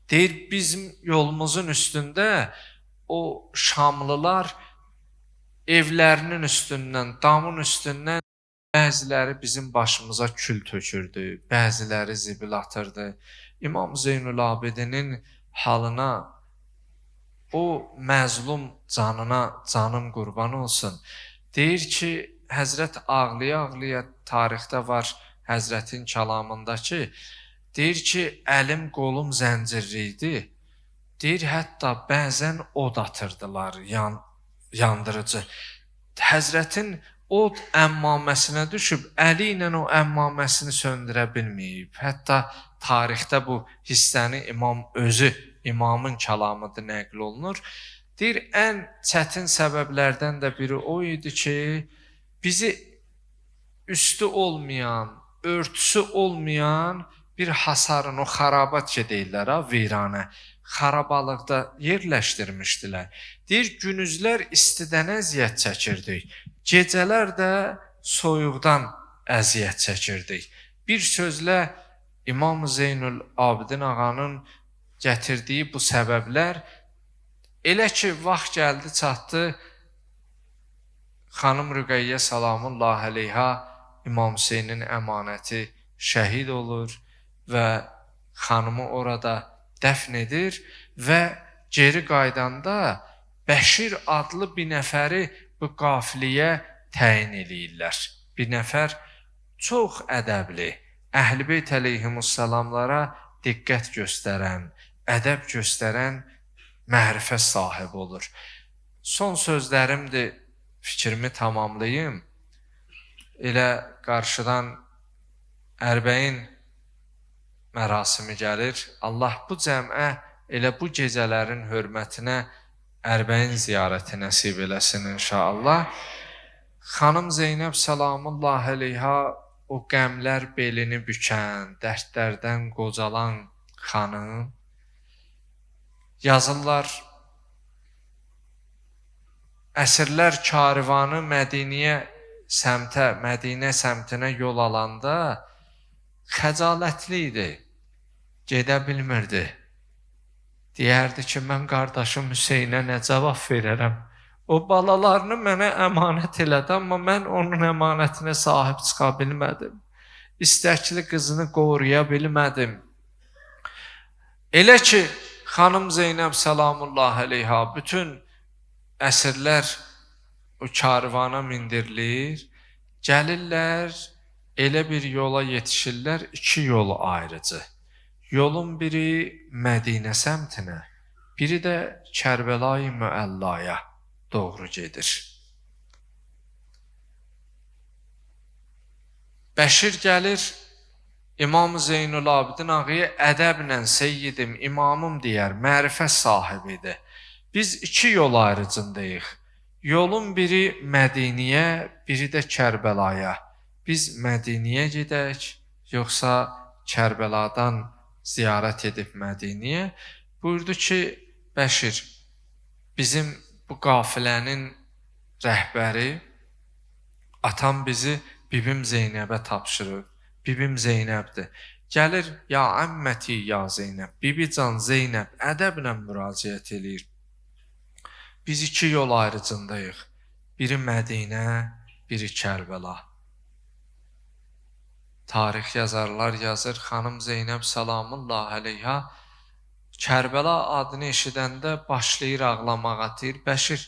deyir, bizim yolumuzun üstündə o Şamlılar evlərinin üstündən, damın üstündən bəziləri bizim başımıza kül tökürdü, bəziləri zibil atırdı. İmam Zeynulabidinin halına, o məzlum canına canım qurban olsun. Deyir ki, Həzrət ağlaya-ağlaya tarixdə var Həzrətin kəlamında ki, deyir ki, əlim qolum zəncirli idi. Deyir, hətta bəzən od atırdılar, yandırıcı. Həzrətin od əmmaməsinə düşüb, əli ilə o əmmaməsini söndürə bilməyib. Hətta tarixdə bu hissəni imam özü, imamın kəlamıdır nəql olunur. Deyir, ən çətin səbəblərdən də biri o idi ki, bizi üstü olmayan, örtüsü olmayan bir hasarın, o xarabat ki deyirlər, viranə, xarabalıqda yerləşdirmişdilər. Deyir, günüzlər istidən əziyyət çəkirdik, gecələr də soyuqdan əziyyət çəkirdik. Bir sözlə, İmam Zeynul Abidin ağanın gətirdiyi bu səbəblər, elə ki, vaxt gəldi, çatdı, xanım Rüqəyyə salamullah əleyha İmam Hüseynin əmanəti şəhid olur və xanımı orada dəfn edir və geri qaydanda Bəşir adlı bir nəfəri bu qafiliyə təyin eləyirlər. Bir nəfər çox ədəbli, Əhl-i-Beyt əleyhimussalamlara diqqət göstərən, ədəb göstərən mərifə sahibi olur. Son sözlərimdir, fikrimi tamamlayım. Elə qarşıdan Ərbəin mərasimi gəlir. Allah bu cəmə elə bu gecələrin hörmətinə Ərbəin ziyarəti nəsib eləsin inşallah. Xanım Zeynəb salamullah əleyha o qəmlər belini bükən, dərdlərdən qocalan xanım yazırlar, əsrlər karivanı Mədinə səmtinə yol alanda xəcalətli idi, gedə bilmirdi. Deyərdi ki, mən qardaşım Hüseynə nə cavab verərəm? O balalarını mənə əmanət elədi, amma mən onun əmanətinə sahib çıxa bilmədim. İstəkli qızını qoruya bilmədim. Elə ki, xanım Zeynəb salamullah əleyha bütün əsrlər o karvana mindirilir, gəlirlər, elə bir yola yetişirlər, iki yol ayrıcı. Yolun biri Mədinə səmtinə, biri də Kərbəlayı Müəllaya doğru gedir. Bəşir gəlir, İmam Zeynulabidin ağaya ədəblə seyyidim, imamım deyər, mərifət sahibidir. Biz iki yol ayrıcındayıq. Yolun biri Mədiniyə, biri də Kərbəlaya. Biz Mədiniyə gedək, yoxsa Kərbəladan ziyarət edib Mədiniyə? Buyurdu ki, Bəşir, bizim bu qafilənin rəhbəri, atam bizi bibim Zeynəbə tapşırıb. Bibim Zeynəbdir. Gəlir, ya əmməti ya Zeynəb, bibican Zeynəb ədəblə müraciət edir. Biz iki yol ayrıcındayıq. Biri Mədinə, biri Kərbəla. Tarix yazarlar yazır, xanım Zeynəb salamullah əleyha Kərbəla adını eşidəndə başlayır ağlamağa, deyir, Bəşir,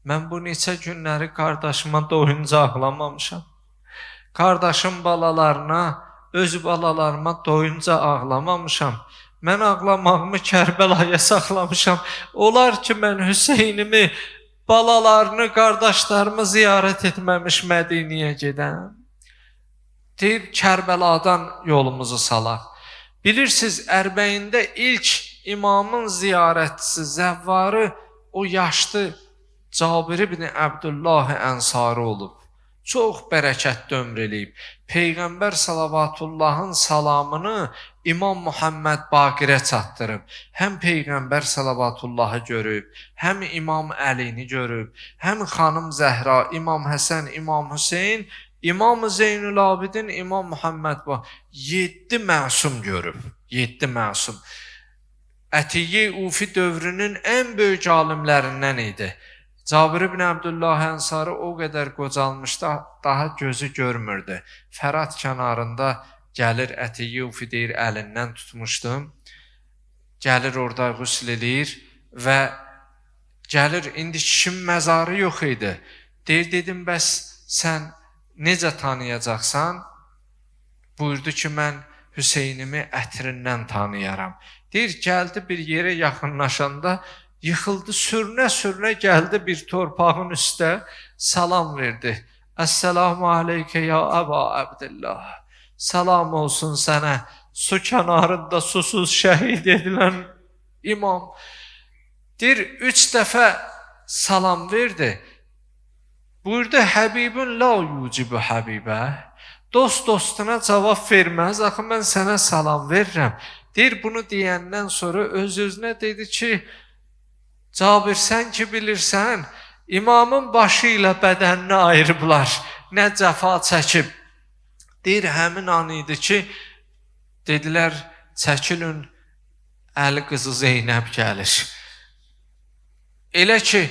mən bu neçə günləri qardaşıma doyunca ağlamamışam. Qardaşım balalarına, öz balalarıma doyunca ağlamamışam. Mən ağlamağımı Kərbəlaya saxlamışam. Olar ki, mən Hüseynimi balalarını, qardaşlarımı ziyarət etməmiş Mədinəyə gedən. Deyir, Kərbəladan yolumuzu salaq. Bilirsiniz, Ərbəyində ilk imamın ziyarətçisi Zəvvarı o yaşlı Cabir ibn Əbdullah Ənsari olub. Çox bərəkətli ömr eləyib. Peyğəmbər Salavatullahın salamını İmam Muhammed Baqirə çatdırıb. Həm Peyğəmbər Salavatullahı görüb, həm İmam Əlini görüb, həm xanım Zəhra, İmam Həsən, İmam Hüseyin, İmam Zeynulabidin, İmam Muhammed 7 məsum görüb. 7 məsum. Ətiyyə Ufi dövrünün ən böyük alimlərindən idi. Cabir ibn Əbdullah Ənsari o qədər qocalmışdı, daha gözü görmürdü. Fərat kənarında gəlir, Ətiyyə Ufi deyir, əlindən tutmuşdum. Gəlir orada qüsl eləyir və gəlir, indi kişinin məzarı yox idi. Deyir, dedim, bəs sən necə tanıyacaqsan? Buyurdu ki, mən Hüseynimi ətrindən tanıyaram. Deyir, gəldi bir yerə yaxınlaşanda, yıxıldı, sürünə-sürünə gəldi bir torpağın üstə, salam verdi. Əssəlamu aleykə ya Əba Əbdillah. Salam olsun sənə, su kənarında susuz şəhid edilən imam. Deyir, 3 dəfə salam verdi. Buyurdu, Həbibun la yucibu Həbibə. Dost dostuna cavab verməz, axı mən sənə salam verirəm. Deyir, bunu deyəndən sonra öz-özünə dedi ki, Cabir, sən ki bilirsən, imamın başı ilə bədənini ayırıblar, nə cəfa çəkib. Deyir, həmin an idi ki, dedilər, çəkilin, əli qızı Zeynəb gəlir. Elə ki,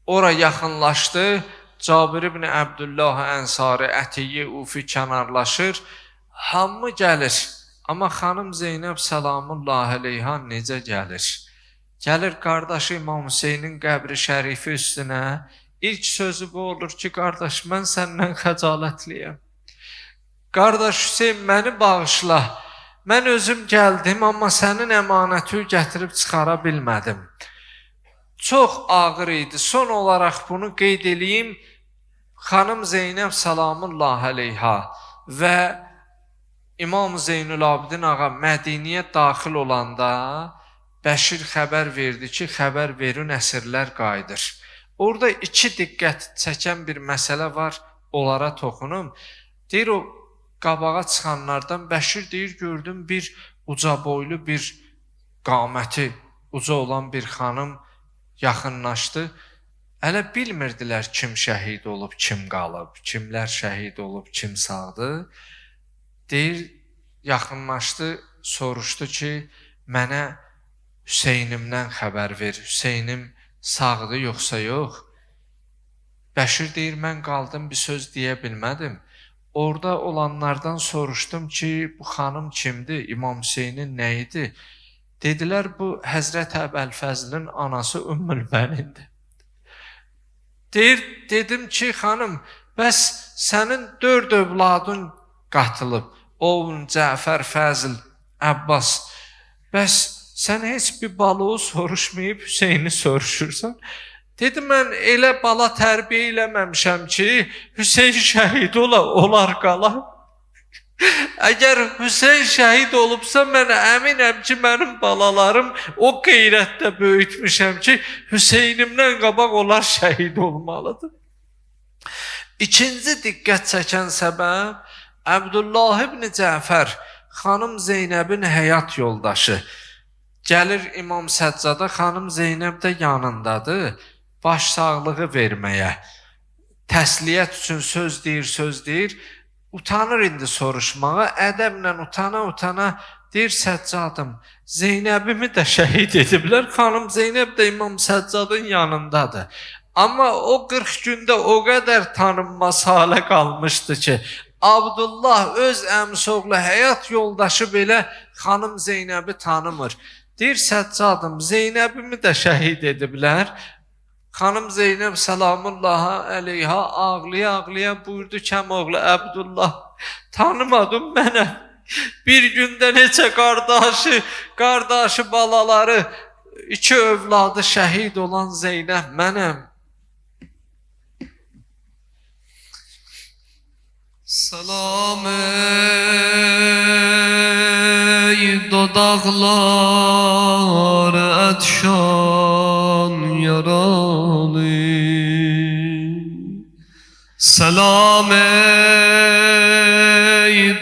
ora yaxınlaşdı, Cabir ibn Əbdullah Ənsari, Ətiyyə Ufi kənarlaşır, hamı gəlir. Amma xanım Zeynəb salamullah əleyha necə gəlir? Gəlir qardaşı İmam Hüseynin qəbri şərifi üstünə, ilk sözü bu olur ki, qardaş, mən səndən xəcalətliyəm. Qardaş Hüseyin, məni bağışla, mən özüm gəldim, amma sənin əmanəti gətirib çıxara bilmədim. Çox ağır idi. Son olaraq bunu qeyd edeyim, xanım Zeynəb salamullah əleyha və İmam Zeynulabidin ağa Mədinəyə daxil olanda Bəşir xəbər verdi ki, xəbər verin, əsirlər qayıdır. Orada 2 diqqət çəkən bir məsələ var, onlara toxunum. Deyir, o qabağa çıxanlardan Bəşir deyir, gördüm bir uca boylu, bir qaməti uca olan bir xanım yaxınlaşdı. Hələ bilmirdilər kim şəhid olub, kim qalıb, kimlər şəhid olub, kim sağdı. Deyir, yaxınlaşdı, soruşdu ki, mənə Hüseynimdən xəbər ver, Hüseynim sağdı yoxsa yox? Bəşir deyir, mən qaldım, bir söz deyə bilmədim. Orada olanlardan soruşdum ki, bu xanım kimdir, İmam Hüseynin nə idi? Dedilər, bu Həzrət Əbəlfəzlin anası Ümmülbənindir. Deyir, dedim ki, xanım, bəs sənin 4 övladın qatılıb, oğlun Cəfər, Fəzl, Əbbas, bəs sən heç bir balığı soruşmayıb Hüseyni soruşursan. Dedim, mən elə bala tərbiyə eləməmişəm ki, Hüseyn şəhid olar qala. Əgər Hüseyn şəhid olubsa, mən əminəm ki, mənim balalarım o qeyrətdə böyütmüşəm ki, Hüseynimdən qabaq onlar şəhid olmalıdır. İkinci diqqət çəkən səbəb, Əbdullah ibn Cəfər, xanım Zeynəbin həyat yoldaşı. Gəlir İmam Səccada, xanım Zeynəb də yanındadır, baş sağlığı verməyə. Təsliyyət üçün söz deyir, utanır indi soruşmağa, ədəblə utana, deyir, Səccadım, Zeynəbimi də şəhid ediblər, xanım Zeynəb də İmam Səccadın yanındadır. Amma o 40 gündə o qədər tanınmaz halə qalmışdı ki, Abdullah öz əmsoğlu həyat yoldaşı belə xanım Zeynəbi tanımır. Deyir, Səccadım, Zeynəbimi də şəhid ediblər. Xanım Zeynəb salamullaha əleyha ağlaya buyurdu ki, oğlu Əbdullah, tanımadım mənə. Bir gündə neçə qardaşı, balaları, 2 övladı şəhid olan Zeynəb mənəm. Salam ey dodaqlar ətşan yaralı. Salam ey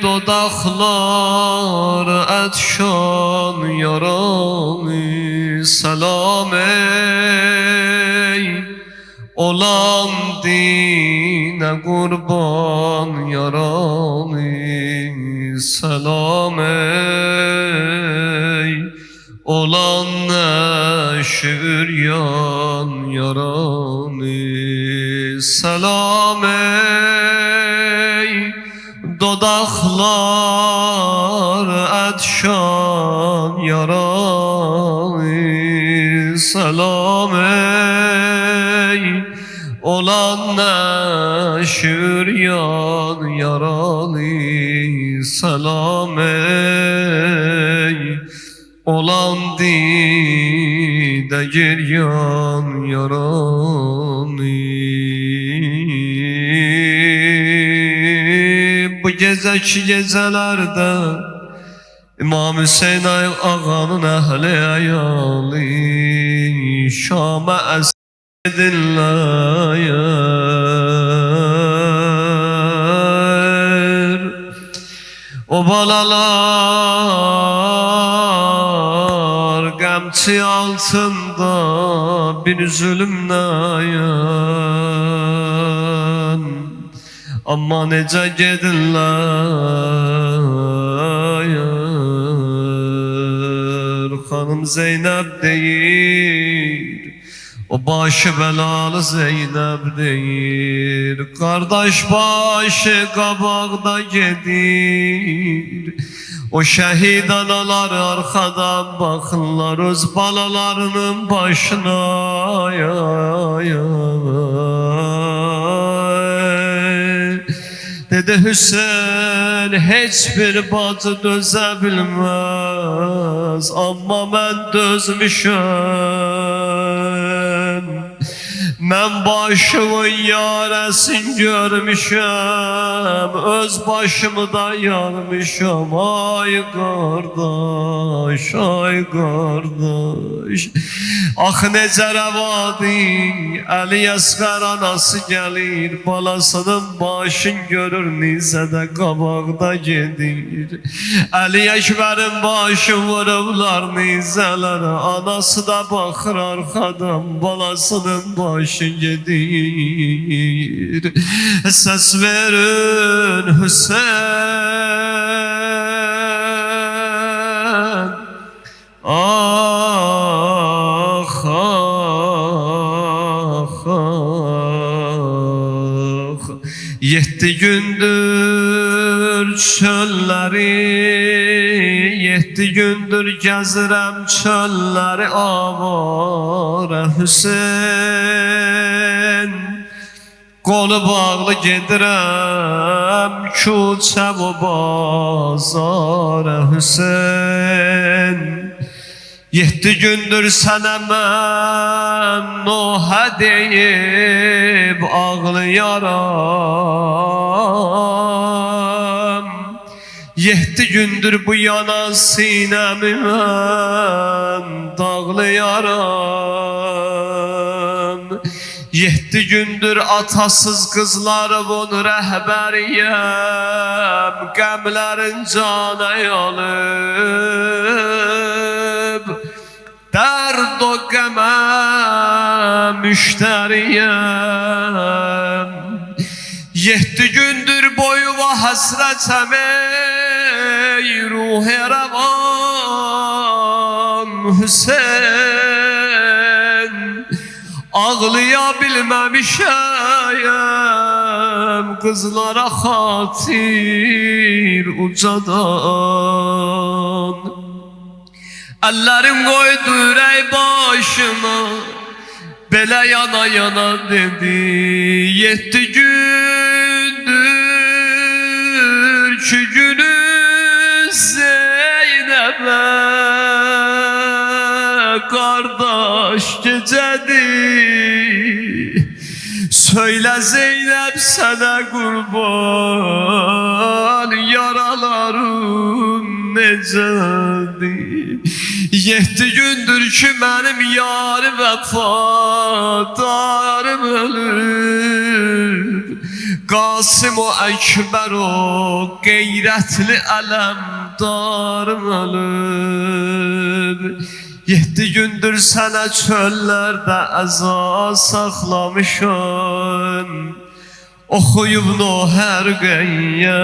dodaqlar ətşan yaralı. Salam ey olan dine qurban yaralı. Salam ey olan şüryan yaralı. Salam ey dodaqlar ətşan yaralı. Salam ey olan şüryan yaralı. Salam ey olan dide giryan yaralı. Bu gecələrdə İmam Hüseyin ağanın əhli əyalı Şam'a dinləyər. O balalar qəmçi altında bir zülümləyən. Amma necə gedinlər. Xanım Zeynəb deyir, o başı belalı Zeynəb deyir. Qardaş başı qabaqda gedir. O şəhid analar arxadan baxırlar öz balalarının başına. Dedi Hüseyin heç bir bacı dözə bilməz, amma mən dözmüşəm. Mən başımın yarəsini görmüşəm, öz başımı da yarmışam. Ay qardaş, ay qardaş. Ax necə rəvadır, Əli Əsqər anası gəlir, balasının başını görür, nizədə qabaqda gedir. Əli Əkbərin başı vurublar nizələrə, anası da baxır arxadan, balasının başı gedir. Səs verin Hüseyin, ah ah ah. 7 gündür çölləri, 7 gündür gəzirəm çölləri avara Hüseyin. Qolu bağlı gedirəm küçə və bazara Hüseyin. 7 gündür sənə mən nohə deyib ağlayaram. 7 gündür bu yanan sinəmi mən dağlayaram. 7 gündür atasız qızlarımın rəhbəriyəm, qəmlərin cana yalıb. Dərd o qəmə müştəriyəm. 7 gündür boyu və həsrətəm ey ruh-i rəvan Hüseyin. Ağlaya bilməmişəm qızlara xatir ucadan. Əllərim qoydu ürək başıma, belə yana yana dedi. 7 gündür ki günün Zeynəbə qardaş gecədir. Söyle Zeynep sana kurban, yaralarım necədir? 7 gündür ki benim yarı vefadarım ölür. Qasım o Ekber o qeyrətli ələmdarım ölür. 7 gündür sənə çöllərdə əza saxlamışam, oxuyub no hər qəyyə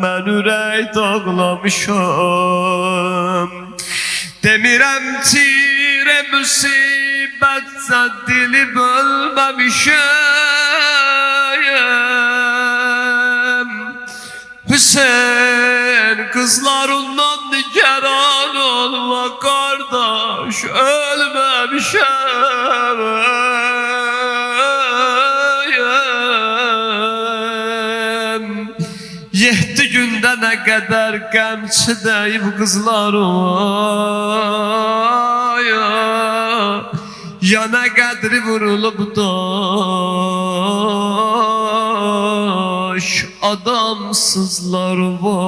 mən ürək dağlamışam. Demirəm tirə müsibətsə dili bölməmişəm. Hüseyin kızlarından nigaran olma kardeş, ölmemişəm. 7 gündə nə qədər qəm çidəyib qızlarıma, ya nə qədri vurulub daş adamsızlar var.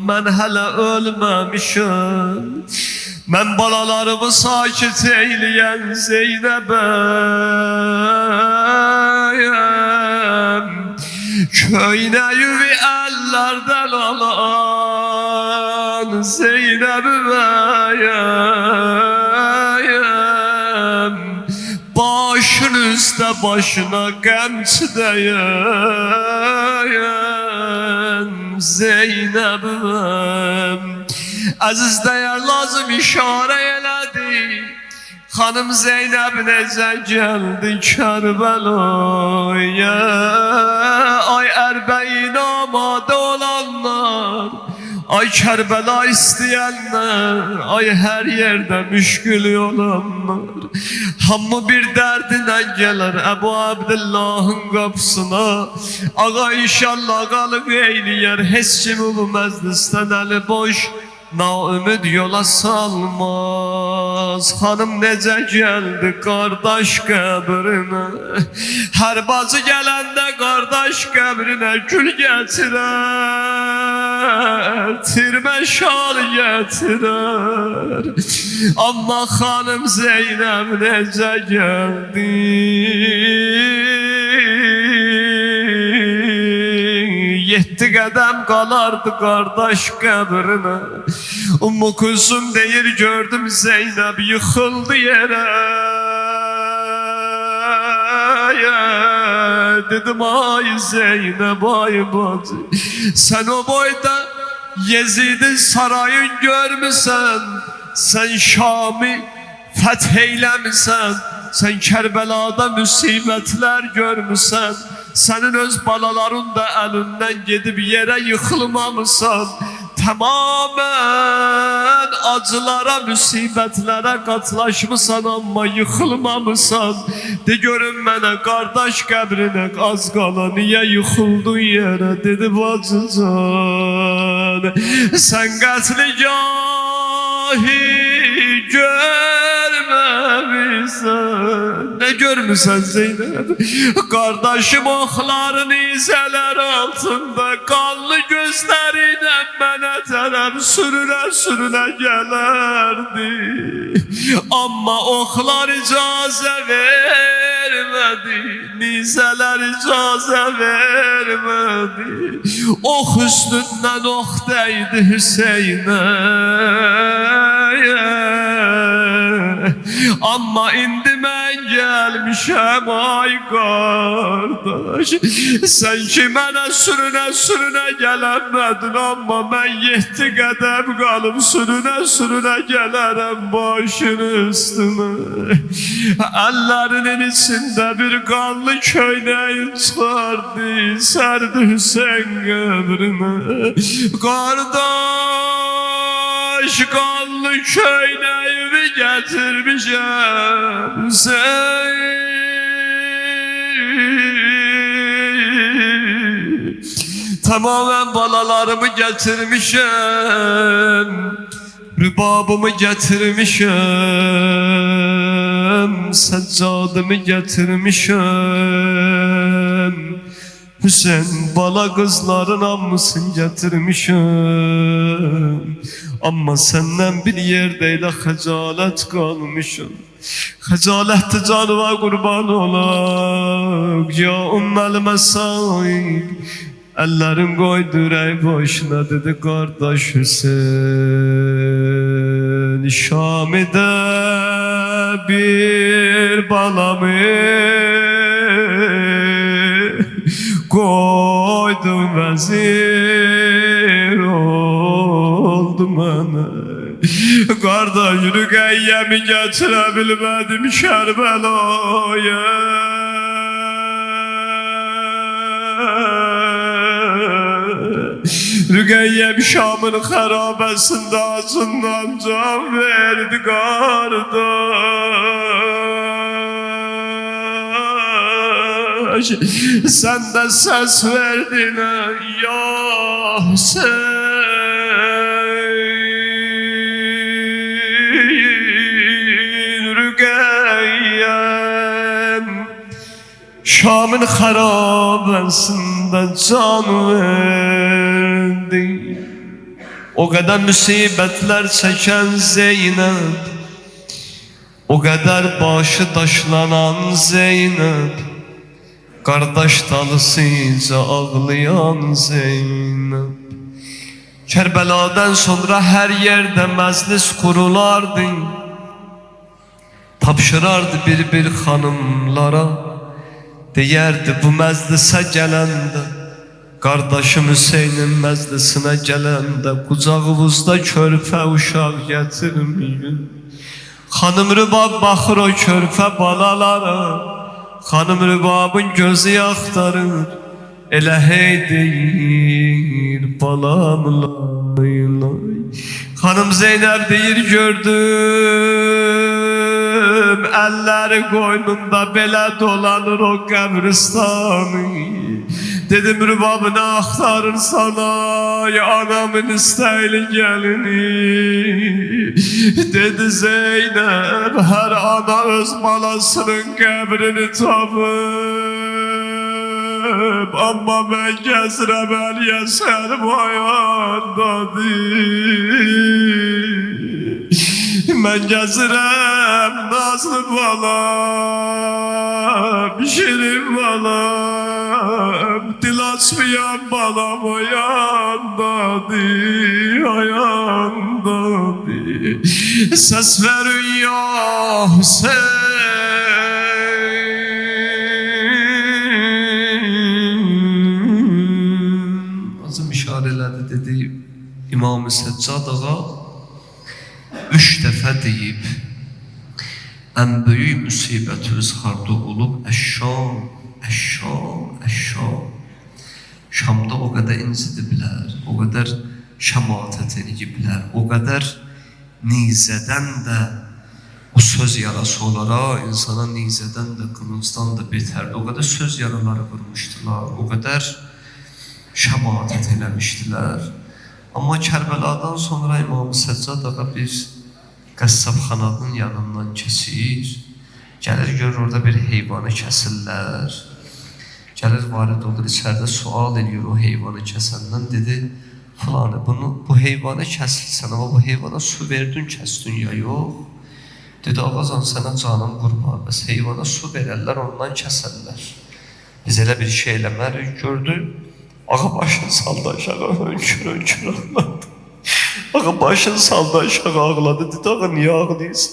Mən hələ ölməmişəm, mən balalarımı sakit eyləyən Zeynəbəm. Köynəyi əllərdən alan Zeynəbəm. Başın üstə başına qəmçidəyən Zeynəbəm. Əziz dəyər lazım işarə elədi, xanım Zeynəb necə gəldi Kərbəlaya. Ay ərbəyin amadə olanlar, ay Kərbəla istəyənlər, ay hər yerdə müşkül olanlar, hamı bir dərdinə gələr Əbu Abdullahın qapısına. Ağa inşallah qalıb eyləyər, heç kimi bu məclisdən əli boş naümid yola salmaz. Xanım necə gəldi qardaş qəbrinə, hər bacı gələndə qardaş qəbrinə gül gətirər, tirmə şal gətirər. Amma xanım Zeynəb necə gəldi, 7 qədəm qalardı qardaş qəbrinə. Ummu Kulsum deyir gördüm Zeynəb yıxıldı yerə. Dedim ay Zeynəb ay bacı, sen o boyda Yezid'in sarayın görmüsən, sen Şam'ı fəth eyləmisən, sen Kərbəlada müsibətlər görmüsən, senin öz balaların da elinden gidip yere yıkılmamışsan, tamamen acılara, musibetlere katlaşmışsan ama yıkılmamışsan. De görün mənə qardaş qəbrinə az qala niyə yıxıldın yerə? Dedi bacıcan, sən qətligahi görməmişsən. Ne görmüsən Zeynep? Kardeşim oxların izələr altında qanlı gözlərinə mənə tərəf sürünə gələrdi. Amma oxlar icazə vermədi, nizələr icazə vermədi. Ox üstündən ox dəydi Hüseynə. Amma indi mən gəlmişəm ay qardaş, sən ki mənə sürünə gələnmədin, amma mən 7 qədəm qalıb sürünə gələrəm başın üstünə. Əllərinin içində bir qanlı köynəyin çıxardı, sərdi Hüseyn qəbrinə. Qardaş qanlı köynəyimi gətirmişəm Hüseyn. Tamamen balalarımı getirmişəm, rübabımı getirmişəm. səccadımı gətirmişəm. Hüseyin bala qızların hamısını gətirmişəm. Amma səndən bir yerdə elə xəcalət qalmışam. Xəcalətli canıma qurban olaq. Ya Ümmül Məsaib, əllərin qoydu ürək başına, dedi qardaş Hüseyin. Şamidə bir balamı koydum, vəzir oldu mənə. Qardaş Rüqəyyəmi gətirə bilmədim Kərbəlaya. Rüqəyyəm Şamın xərabəsində acından can verdi qardaş. Sən də səs verdin ya Hüseyin. Rüqəyyəm Şamın xərabəsində can verdi. O qədər müsibətlər çəkən Zeynəb, o qədər başı daşlanan Zeynəb, qardaş dalısıca ağlayan Zeynəb. Kərbəladan sonra hər yerdə məclis qurulardı, tapşırardı bir xanımlara. Deyərdi bu məclisə gələndə, qardaşım Hüseynin məclisinə gələndə, qucağımızda körpə uşaq gətirməyin. Xanım Rübab baxır o körpə balalara, Xanım Rübabın gözü yaxtarır, elə hey deyir balam lay lay. Xanım Zeynəb deyir gördüm, əlləri qoynunda belə dolanır o qəbristanı. Dedim Rübabı nə axtarırsan ay anamın istəkli gəlini. Dedi Zeynəb hər ana öz balasının qəbrini tapıb, amma mən gəzirəm Əliyəsərim ayandadır. Mən gəzirəm nazlı balam, şirin balam, dil açmayan balam o yandadır, o yandadır. Səs verin ya Hüseyin. Azım işarələri dedi İmam-ı Səccad ağa 3 dəfə deyib, ən böyük müsibətimiz harda olub? Əşşam, əşşam, əşşam. Şamda o qədər incidiblər, o qədər şəmatət ediblər, o qədər nizədən də o söz yarası olaraq insana nizədən də, qılıncdan da betərdi. O qədər söz yaraları vurmuşdular, o qədər şəmatət eləmişdilər. Amma Kərbeladan sonra İmam-ı Səccad ağa bir qəssabxananın yanından keçir, gəlir görür orada bir heyvanı kəsirlər. Gəlir varid olur içəridə sual edir o heyvanı kəsəndən, dedi filanı bu heyvanı kəsilsən amma bu heyvana su verdin kəsdin ya yox. Dedi ağazan sənə canım qurban, bəs heyvana su verərlər ondan kəsərlər. Biz elə bir şey eləmərik gördü. Ağa başını saldı aşağı, hönkür ağladı. Ağa başını saldı aşağı ağladı. Dedi ağa niye ağlıyorsun?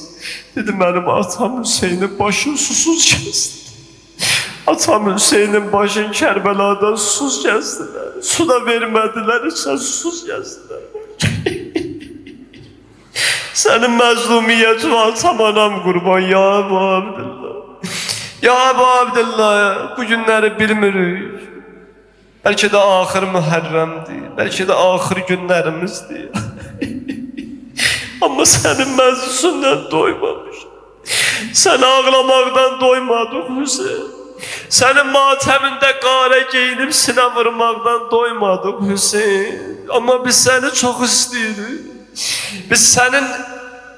Dedi benim atam Hüseyin'in başını susuz kesti. Atam Hüseyin'in başını Kerbela'dan susuz kestiler. Su da vermediler, içine susuz kestiler. Senin məzlumiyyətin atam anam qurban ya Ebu Abdillah. Ya Ebu Abdillah, bu günləri bilmirik. Belki de ahir Muharrem'dir, belki de ahir günlerimizdir. Ama senin meclisundan doymamış. Sen ağlamaktan doymadıq Hüseyin. Senin mateminde qara giyinip sinə vurmaktan doymadıq Hüseyin. Ama biz seni çok istiyoruz. Biz senin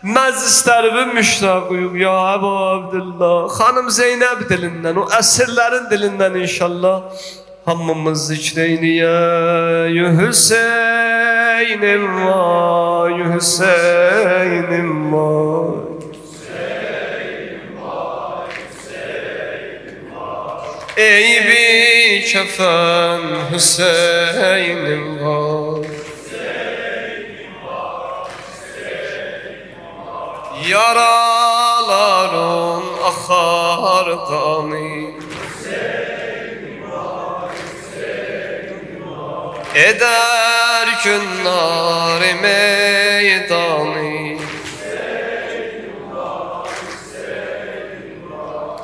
məclislərimi müştaqıyıq ya Əbu Abdullah. Xanım Zeynəb dilindən, o əsrlərin dilindən inşallah hamımız zikr eyləyək. Hüseynim vay, Hüseynim vay. Ey bir kəfən Hüseynim var. Yaraların axar qanı, eder günlər meydanı.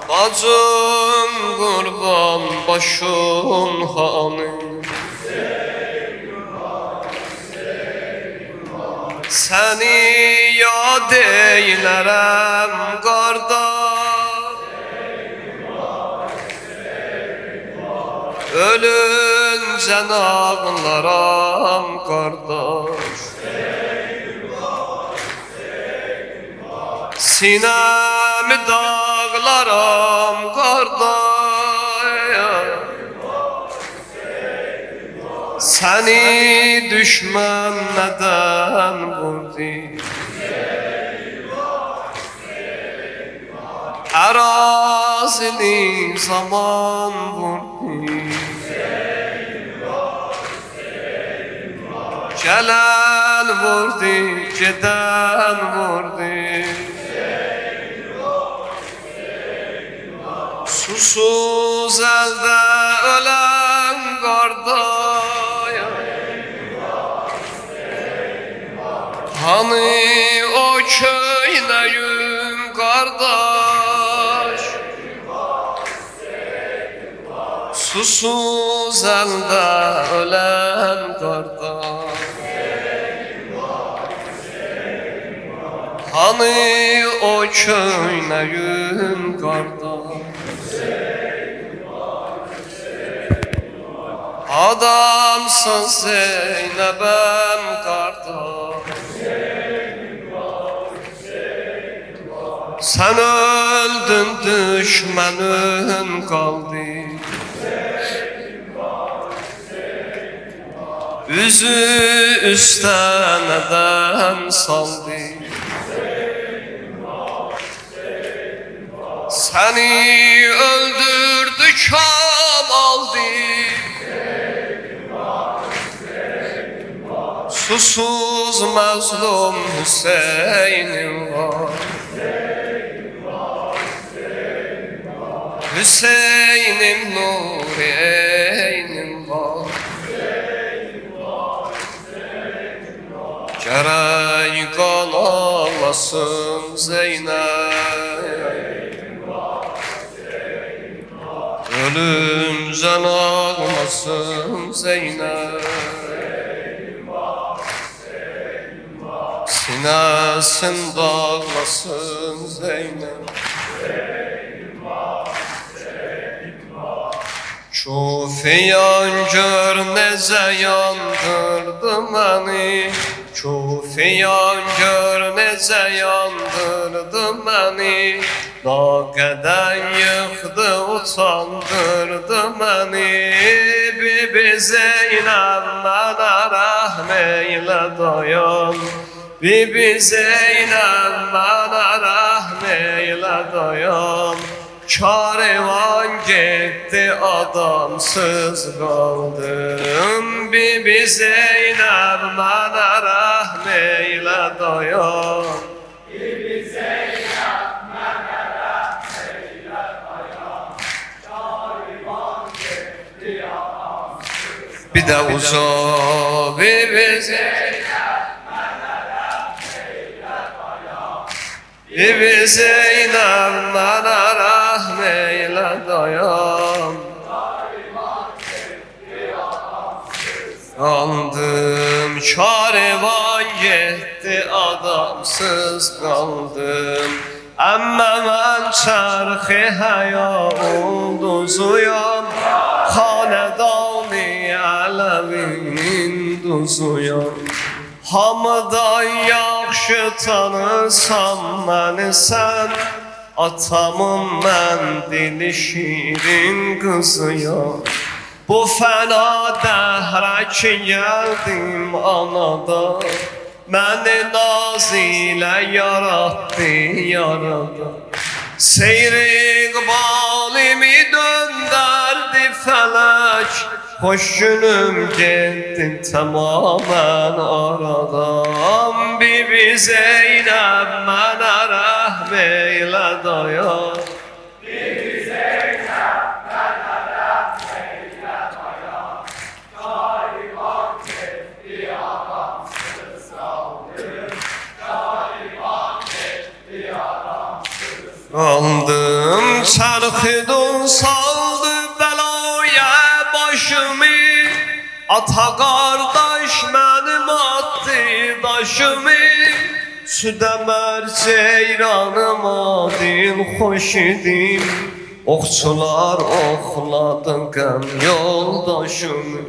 Bacım qurban başın hanı, səni yad eylərəm qardaş. Ölüncə ağlaram qardaş. Sinəmi dağlaram qardaş. Səni düşmən nədən vurdu? Ərazini zaman vurdu. Gələn vurdu, gedən vurdu. Susuz əldə ölən qardaş. Hani o köynəyim qardaş. Susuz əldə ölən qardaş. Hani o köynəyim qardaş. Adamsın Zeynəbəm qardaş. Sən öldün, düşmənin qaldı. Üzü üstə nədən saldı? Səni öldürdü, kam aldı. Susuz məzlum Hüseynim var. Hüseynim Nureynim var. Gərək qan ağlasın Zeynəb. Ölümcən ağlasın Zeynəb. Sinəsində ağlasın Zeynəb. Kufiyan gör necə yandırdı məni. Kufiyan gör necə yandırdı məni. Naqədən yıxdı, utandırdı məni. Bibi Zeynəb mənə rəhm eylə dayan. Bibi Zeynəb mənə rəhm eylə dayan. Karvan getdi, adamsız qaldım. Bibi Zeynəb mənə rəhm eylə dayan. Bibi Zeynəb mənə rəhm eylə dayan. Karvan getdi, adamsız. Bir də uca Bibi Zeynəb mənə rəhm eylə dayan. Bibi Zeynəb mənə rəhm eylə dayan. Qaldım, karvan getdi, adamsız qaldım. Əmmə mən çərxi həya ulduzuyam. Xanədani Ələvinin duzuyam. Hamıdan ya yaxşı tanırsan məni sən, atamın mən dili şirin qızıyam. Bu fəna dəhrə ki gəldim anada, məni naz ilə yarattı yarada. Seyr-i iqbalimi döndərdi fələk, hoş günüm getdi tamamen aradan. Bibi Zeynəb mənə rəhm eylə dayan. Bibi Zeynəb mənə rəhm eylə dayan. Gariban getdi adamsız qaldı, gariban getdi adamsız qaldım. Çərxidun saldı bəlaya başımı, ata qardaş mənim atdı daşımı. Südəmər ceyranım adil xoş idim, oxçular oxladı qəm yoldaşımı.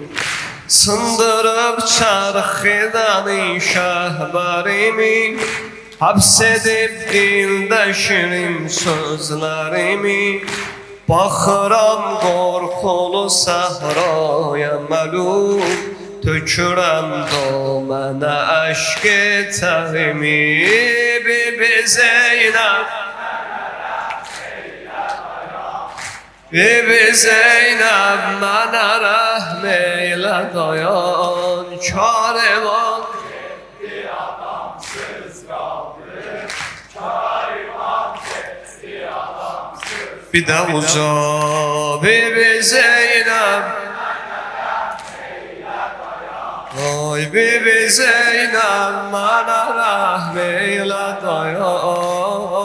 Sındırıb çərxidən şəhbərimi, həbs edib dildə şirin sözlərimi. Baxıram qorxulu səhraya məlum, tökürəm domənə əşq tərimi. Bibi Zeynəb Bibi Zeynəb mənə rəhm eylə dayan. Karivan getdi adamsız qaldı, karivan getdi adamsız. Bir də uca Bibi Zeynəb Ay Bibi Zeynəb mənə rəhm eylə dayan.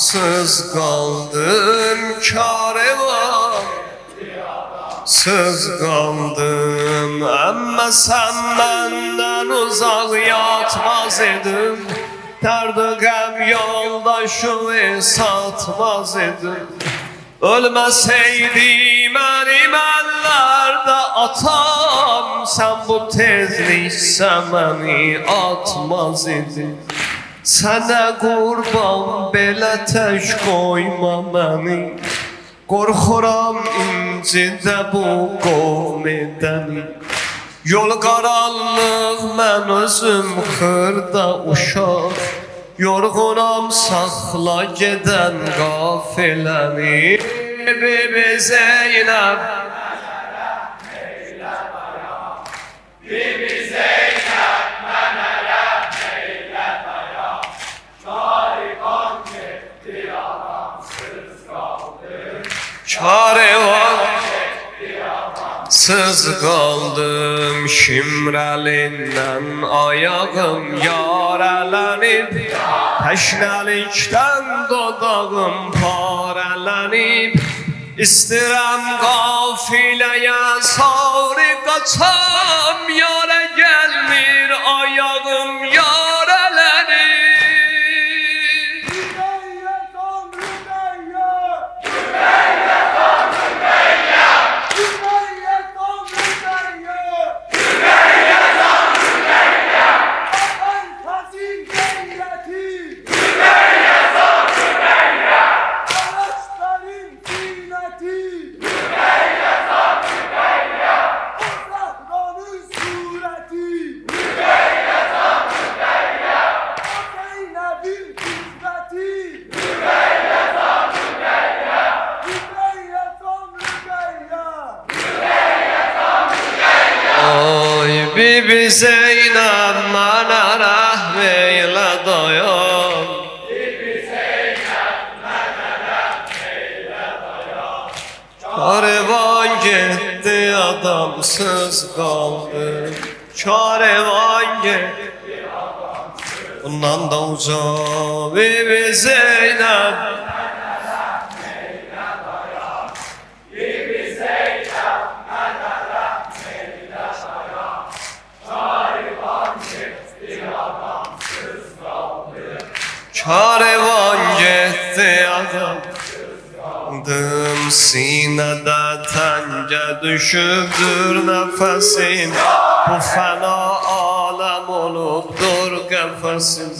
Sız qaldım karivan, sız qaldım. Əmmə sən məndən uzaq yatmaz idim, dərdi qəm yoldaşımı satmaz idim. Ölməsəydi mənim əllərdə atam, sən bu tezliksə məni atmaz idin. Sənə qurban belə tək qoyma məni, qorxuram incidə bu qovm edəni. Yol qaranlıq mən özüm xırda uşaq, yorğunam saxla gedən qafiləni. Bibi Zeynəb Bibi Zeynəb mənə rəhm eylə dayan. Karivan getdi adamsız qaldı, karivan getdi adamsız qaldım. Şimrəlindən ayağım yarələnib, təşnəlikdən dodağım parələnib. İstirəm qafiləyə sarı qaçam, yara gəlmir ayağım yarələnib. Bibi Zeynəb mənə rəhm eylə dayan. Bibi Zeynəb mənə rəhm eylə dayan. Karivan getdi adamsız qaldı, karivan getdi adamsız. Bundan da uca Bibi Zeynəb karivan getdi adamdım. Sinədə təngə düşübdür nəfəsim, bu fəna aləm alem olubdur qəfəsim.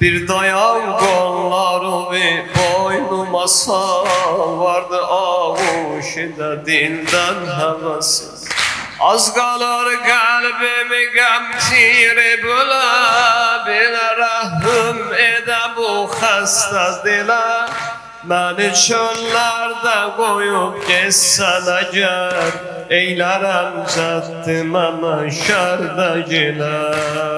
Bir dayan qollarımı boynuma sal, vardı ağuşida dildən həvəsim. Az qalır qəlbimi qəmtiri bölə, belə rəhm edə bu xəstə dilə. Məni çöllərdə qoyub geçsən əgər, eylərəm cəddi mənə şərdə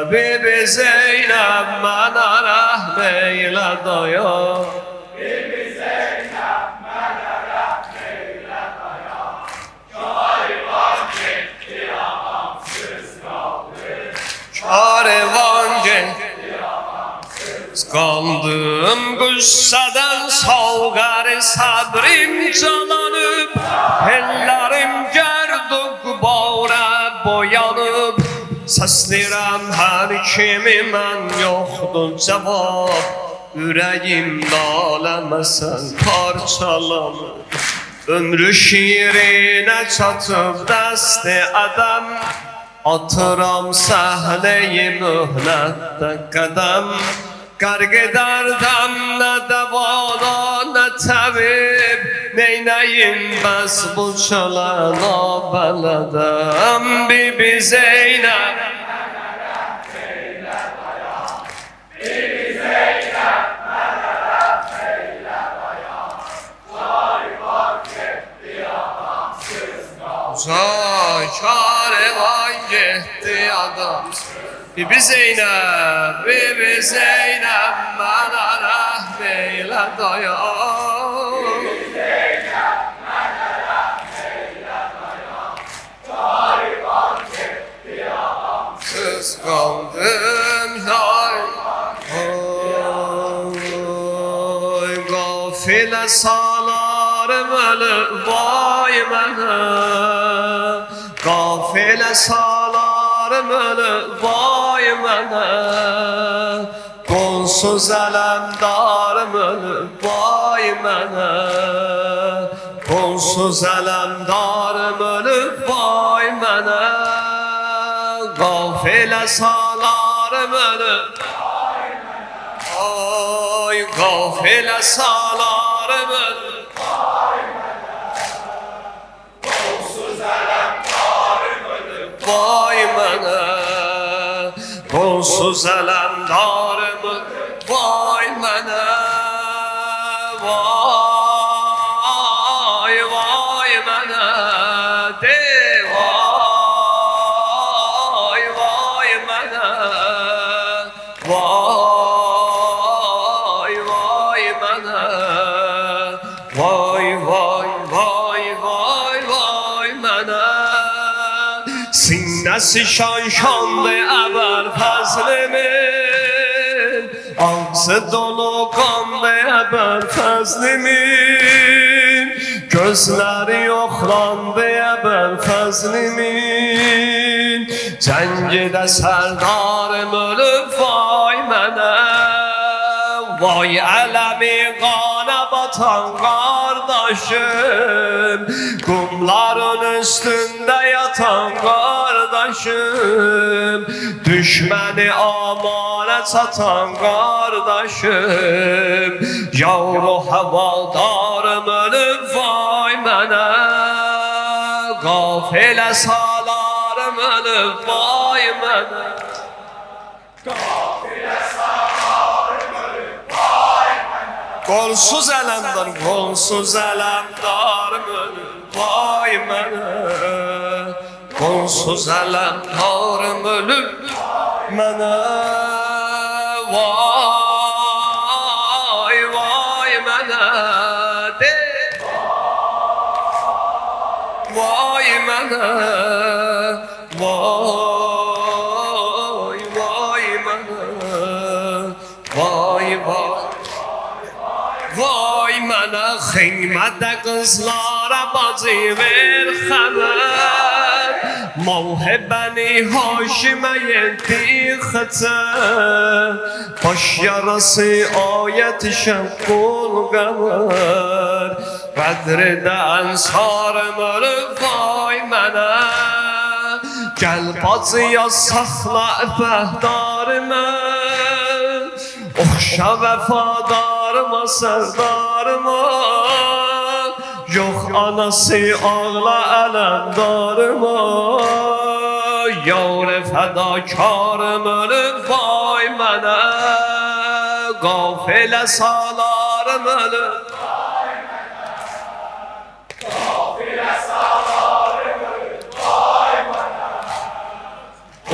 Bibi Zeynəb mənə rəhm eylə dayan. Bibi Zeynəb mənə rəhm eylə dayan. Karivan getdi ağamsız qaldı. Karivan getdi ağamsız qaldım. Qüssədən salqarı sabrim calanıb, ellərim gərdug barə boyanıb. Səslirəm hər kimi mən yoxdur cavab, ürəyim naləməsən parçalanıb. Ömrü şiirinə çatıb dəsti ədəm, atıram səhnəyi möhnətdə qədəm. Qərq edərdəm nə dəvada, nə təbib, neynəyim bəs bu çölə nabələdəm. Bibi Zeynəb mənə rəhm eylə dayan. Bibi Zeynəb mənə rəhm eylə dayan. Karivan getdi adamsız qaldı. Karivan getdi adamsız. Bibi Zeynəb, Bibi Zeynəb mənə rəhm eylə dayan. Bibi Zeynəb mənə rəhm eylə dayan. Karivan getdi adamsız qaldım. Oy, qafilə salarım ölüb vay mənə. Qafilə salarım ölüb vay mənə. Qolsuz ələmdarım ölüb vay mənə. Qolsuz ələmdarım ölüb vay mənə. Qafilə salarım ölüb vay mənə. Oy, qafilə salarım ölüb vay mənə. Qolsuz ələmdarım ölüb vay mənə. Qolsuz ələmdarım vay mənə. Vay, vay mənə. De vay, vay mənə. Vay, vay mənə. Vay, vay, vay, vay, vay mənə. Sinəsi şan-şanlı əbəl fəzlimin, ağzı dolu qanlı əbəl fəzlimin, gözləri yoxlandı əbəl fəzlimin. Cəngidə sərdarım ölüb vay mənə. Vay ələmi qana batan qardaşım, qumların üstündə yatan qardaşım, düşməni amana çatan qardaşım, yavru həvadarım ölüb vay mənə. Qafilə salarım ölüb vay mənə. Qafilə salarım ölüb vay mənə. Qolsuz ələmdarım, qolsuz ələmdarım ölüb vay mənə. Qolsuz ələmdarım ölüb mənə. Vay, vay mənə. De vay mənə. Vay, vay mənə. Vay, vay. Vay mənə. Xeymədə qızlara bacı ver xəbər, Mavhebəni Haşimə yedi xətər, baş yarası ayət-i şəqqul qəmər, Qədridə ənsarım ölüb vay mənə. Gel bacıya saxla əhvəhdarımı, oxşa vəfadarıma, sərdarıma. Yox anası ağla ələmdarıma, yar fədakarım ölüb vay mənə, qafilə salarım ölüb.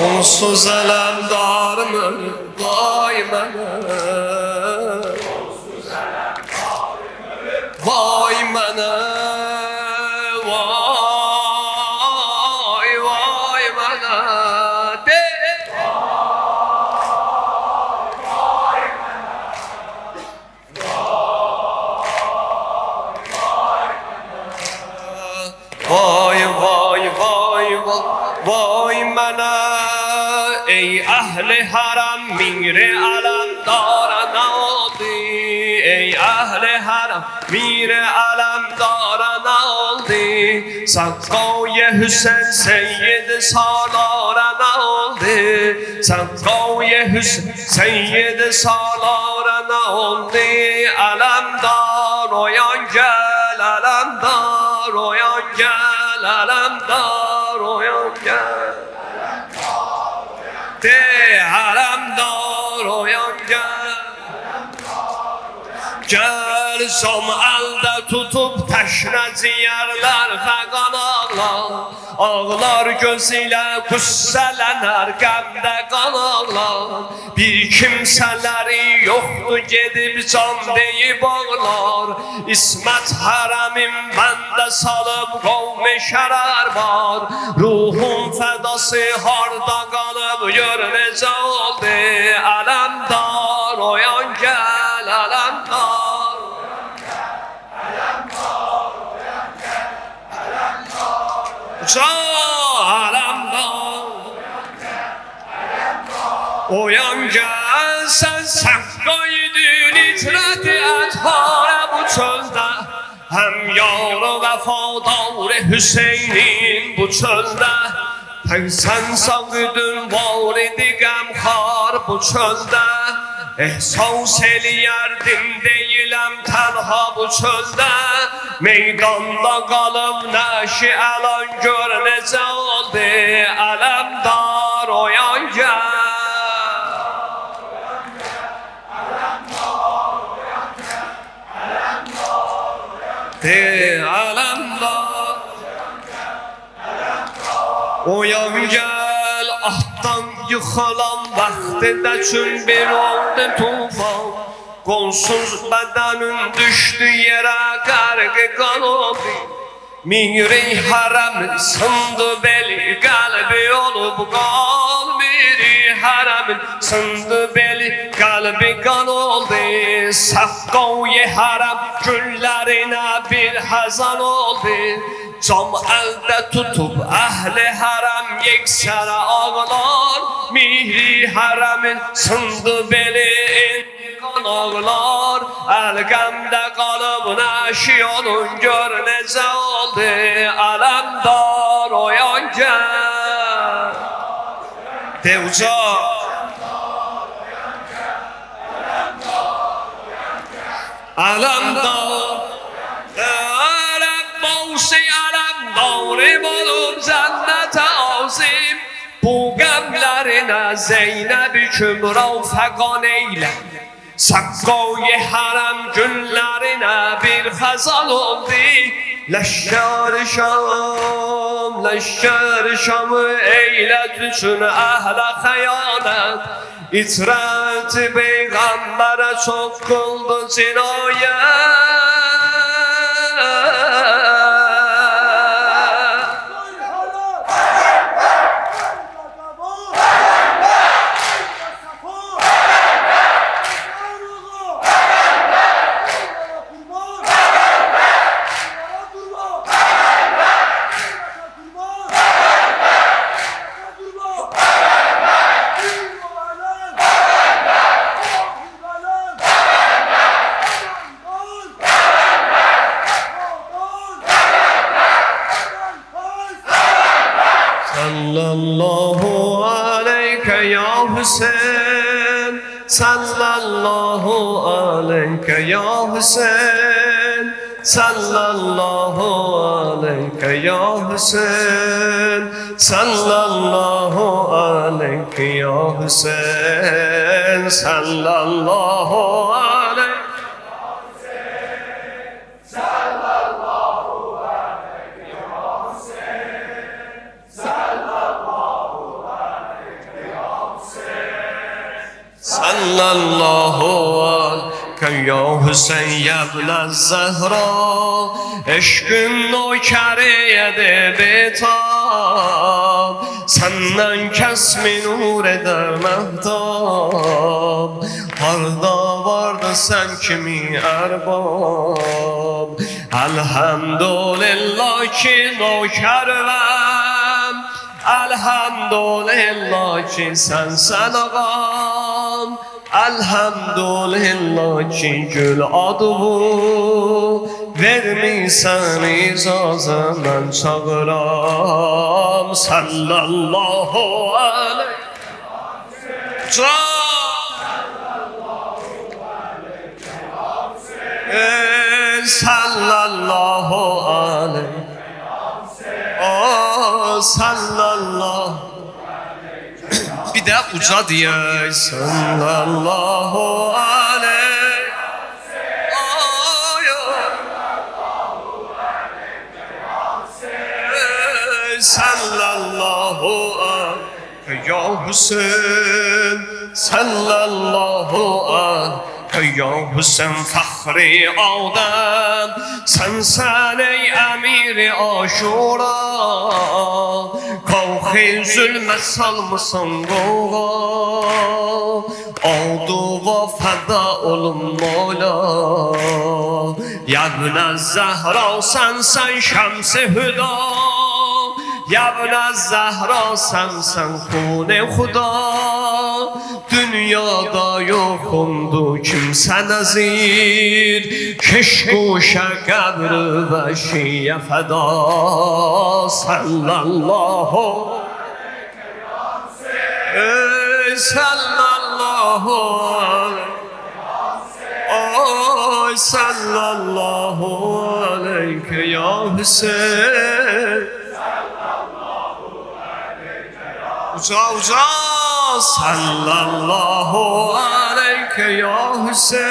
Onsuz ələmdarım ölüb vay mənə, vay mənə, vay, vay mənə, de. Vay, vay, vay, vay mənə. Ey əhli haram miri aləmdara nə oldu? Ey əhli haram miri aləmdara nə oldu? Saqqoye Hüseyin Seyyid salara nə oldu? Saqqoye Hüseyin Seyyid salara nə oldu? Aləmdar oyan gəl, aləmdar oyan gəl, aləmdar oyan gəl. De aləmdar oyan gəl, gəl som əldə tutub təşnə ciyərlər fəqan ağlar. Ağlar göz ilə qüssələnər, qəmdə qan ağlar. Bir kimsələri yoxdur gedib can deyib ağlar. İsmət hərəmin məndə salıb qovmi şərər var. Ruhum fədası harda qalıb gör necə oldu? Aləmdar oyan gəl, aləmdar. Aləmdar oyan gəl, sən səqqaydın icrəti ətharə bu çöldə. Həm yar vəfadar Hüseynin bu çöldə. Sən sağıdın validi qəmxar bu çöldə. Ehsas eləyərdim deyiləm tənha bu çöldə. Meydanda qalıb nəşi əlan gör necə oldu? Aləmdar oyan gəl, de aləmdar oyan gəl. Atdan yıxılan vaxtında çün bir oldu tufan. Qonsuz bədənin düşdü yerə qərqi qan oldu. Miri hərəmin sındı beli qəlbi olub qal. Miri hərəmin sındı beli qəlbi qan oldu. Saqqoye hərəm güllərinə bir həzan oldu. Cam əldə tutub əhli hərəm yeksərə ağlar. Miri hərəmin sındı beli qan ağlar. Əlqəmdə qalıb nəşi onun gör necə oldu? Aləmdar oyan gəl, de uca. Aləmdar, ələbbasi aləmdarim olub cənnətə azim. Bu qəmlərinə Zeynəb-i Kübra fəqan eylə. Saqqoye hərəm günlərinə bir xəzal oldu. Ləşkər Şam, ləşkər Şamı eylət üçün əhlə xəyanət. İcrət Peyğəmbərə çox qıldı cinayət. sallallahu aleyke ya Hüseyin, sallallahu aleyke ya Hüseyin, sallallahu aleyke ya Hüseyin, sallallahu aleyke. Sallallahu aleyke ya Hüseyin ya ibn Zehra, eşkün nokeriyedir betab, senden kesmi nur eder mehtap, harda vardı sen kimi erbab, elhamdülillah ki nokervem, elhamdülillah ki sen ağam, elhamdülillah ki gül adı vermişsen icazı ben çağıram, sallallahu aleyhi sallallahu aleyhi sallallahu. Bir de uca diye sallallahu aleyhi sallallahu aleyhi ya Hüseyin, sallallahu aleyhi ya Hüseyin fahri Adem, sen ey emiri Aşura, kavhi zulme salmışsın goğa, Aduva feda olun Mola, ya ibn Zehra sen şems-i hüda, ya ibn Zehra sen kune Huda, dünyada yokundu kimse nazir, keşkuşa kabri ve şiye feda, sallallahu sallallahu aleyhi sallallahu aleyke ya Hüseyin, uca sallallahu aleyke ya Hüseyin,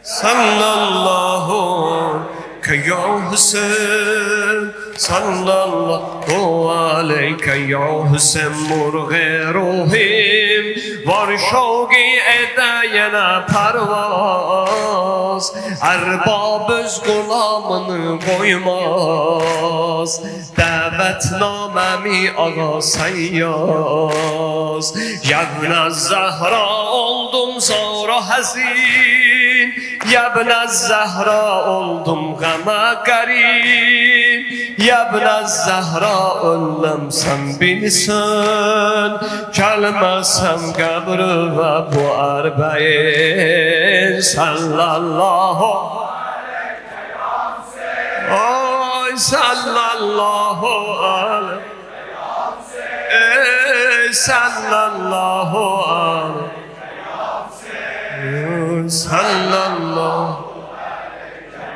sallallahu aleyke ya Hüseyin, sallallahu aleyke ya Hüseyin, murğ-i ruhim var şogi edeyene pervaz, erbab öz gulamını koymaz, davetnamemi ağa sayyaz, ya ibn Zehra oldum sonra hazin, ya ibn Zehra oldum gama garip, ya ibn Zehra ölüm sen bilsen, gelmesem kabri ve bu erbeğin, sallallahu aleyhi sallallahu aleyhi sallallahu aleyhi sallallahu.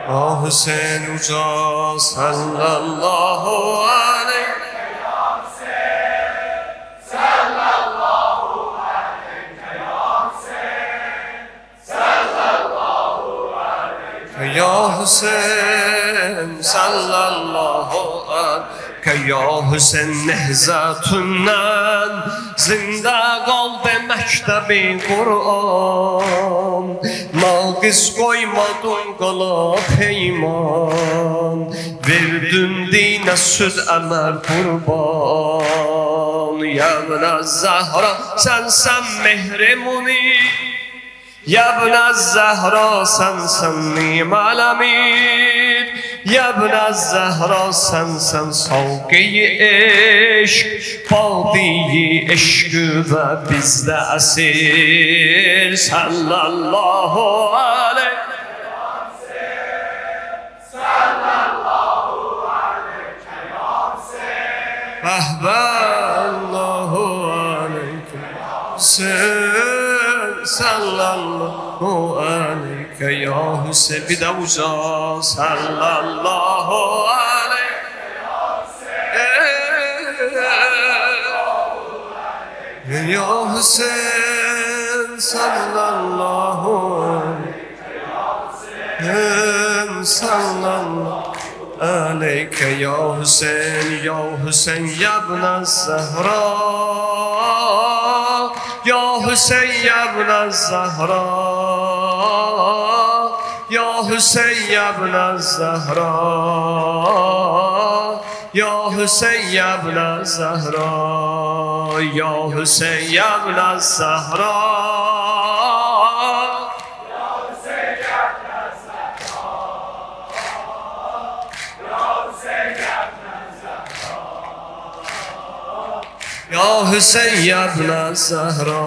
Ah Hüseyin uca sallallahu aleyhi sallallahu aleyke ya Hüseyin, sallallahu aleyke ya Hüseyin, nehzatünden zinde kaldı mektebi Kur'an, naqis koymadın qala peyman, verdin dine söz əmər qurban, ya ibn Zehra sen mehrimuni, ya ibn Zehra sen ni'mal amir, ya ibn Zehra sen savqi-i eşq, badi-i eşq ve bizde esir, sallallahu aleyhi Allahu aleyke sallallahu aleyke ya Hüseyin. Bir de uca sallallahu aleyke ya Hüseyin sallallahu aleyke ya Hüseyin ya Hüseyin ya ibn Zahra ya Hüseyin ya ibn Zahra ya Hüseyin ya ibn Zahra ya Hüseyin ya ibn Zahra ya Hüseyin ya ibn Zahra Ya Hüseyin ya ibn Zahra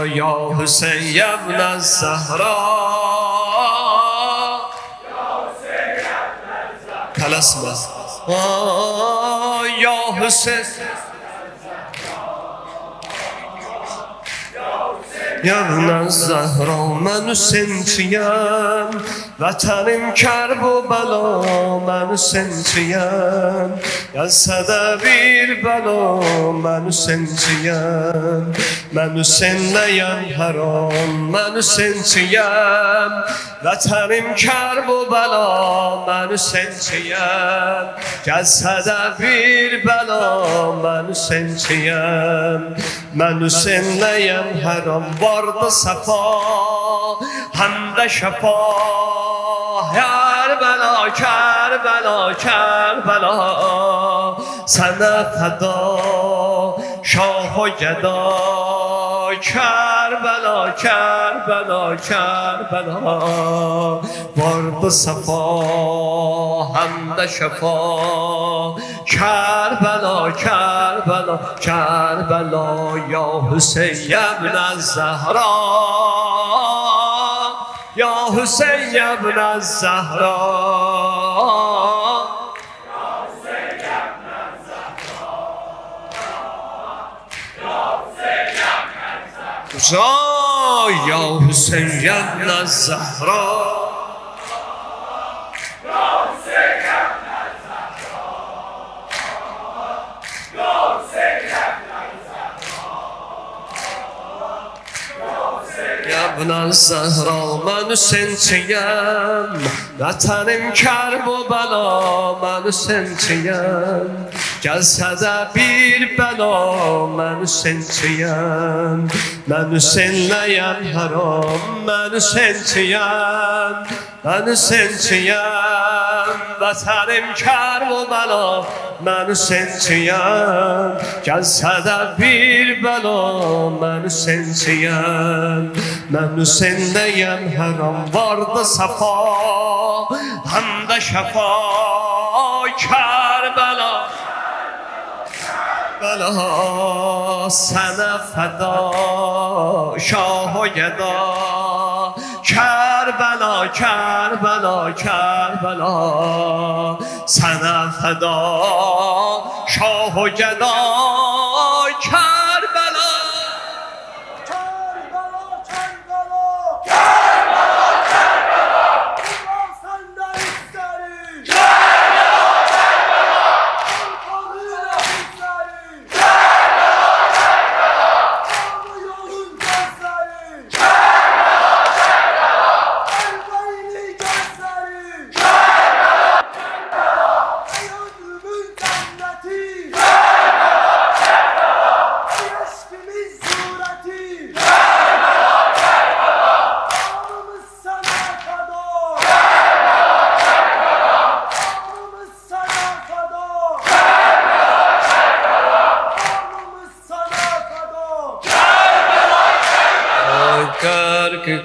ya Hüseyin ya ibn Zahra Talasma ya Hüseyin ya ibn Zahra mən Hüseyinçiyəm Vətənim Kərbəla mən Hüseyinçiyəm Gəlsə də bir bəla mən Hüseyinçiyəm Mən Hüseynləyəm hər an mən Hüseyinçiyəm Vətənim Kərbəla mən Hüseyinçiyəm Gəlsə də bir bəla mən Hüseyinçiyəm Mən Hüseynləyəm hər an vardı səfa həm də şəfa Kərbəla, Kərbəla, Kərbəla Sənə fəda şah o gəda Kərbəla, Kərbəla, Kərbəla Vardı səfa həm də şəfa Kərbəla, Kərbəla, Kərbəla Ya Hüseyin ibn Zəhra Ya Hüseyin ibn Zəhra Ya Hüseyin ibn Zəhra ibn Zəhra mən Hüseynçiyəm Vətənim Kərbəla mən Hüseynçiyəm Gəlsə də bir bəla mən Hüseynçiyəm Mən Hüseynləyəm hər an mən Hüseynçiyəm Mən Hüseynçiyəm Vətənim Kərbəla mən Hüseynçiyəm Gəlsə də bir bəla mən Hüseynçiyəm Mən Hüseynləyəm hər an vardı səfa həm də şəfa Kərbəla Sənə fəda şah o gəda Kərbəla, Kərbəla, Kərbəla Sənə fəda şah o gəda Kərbəla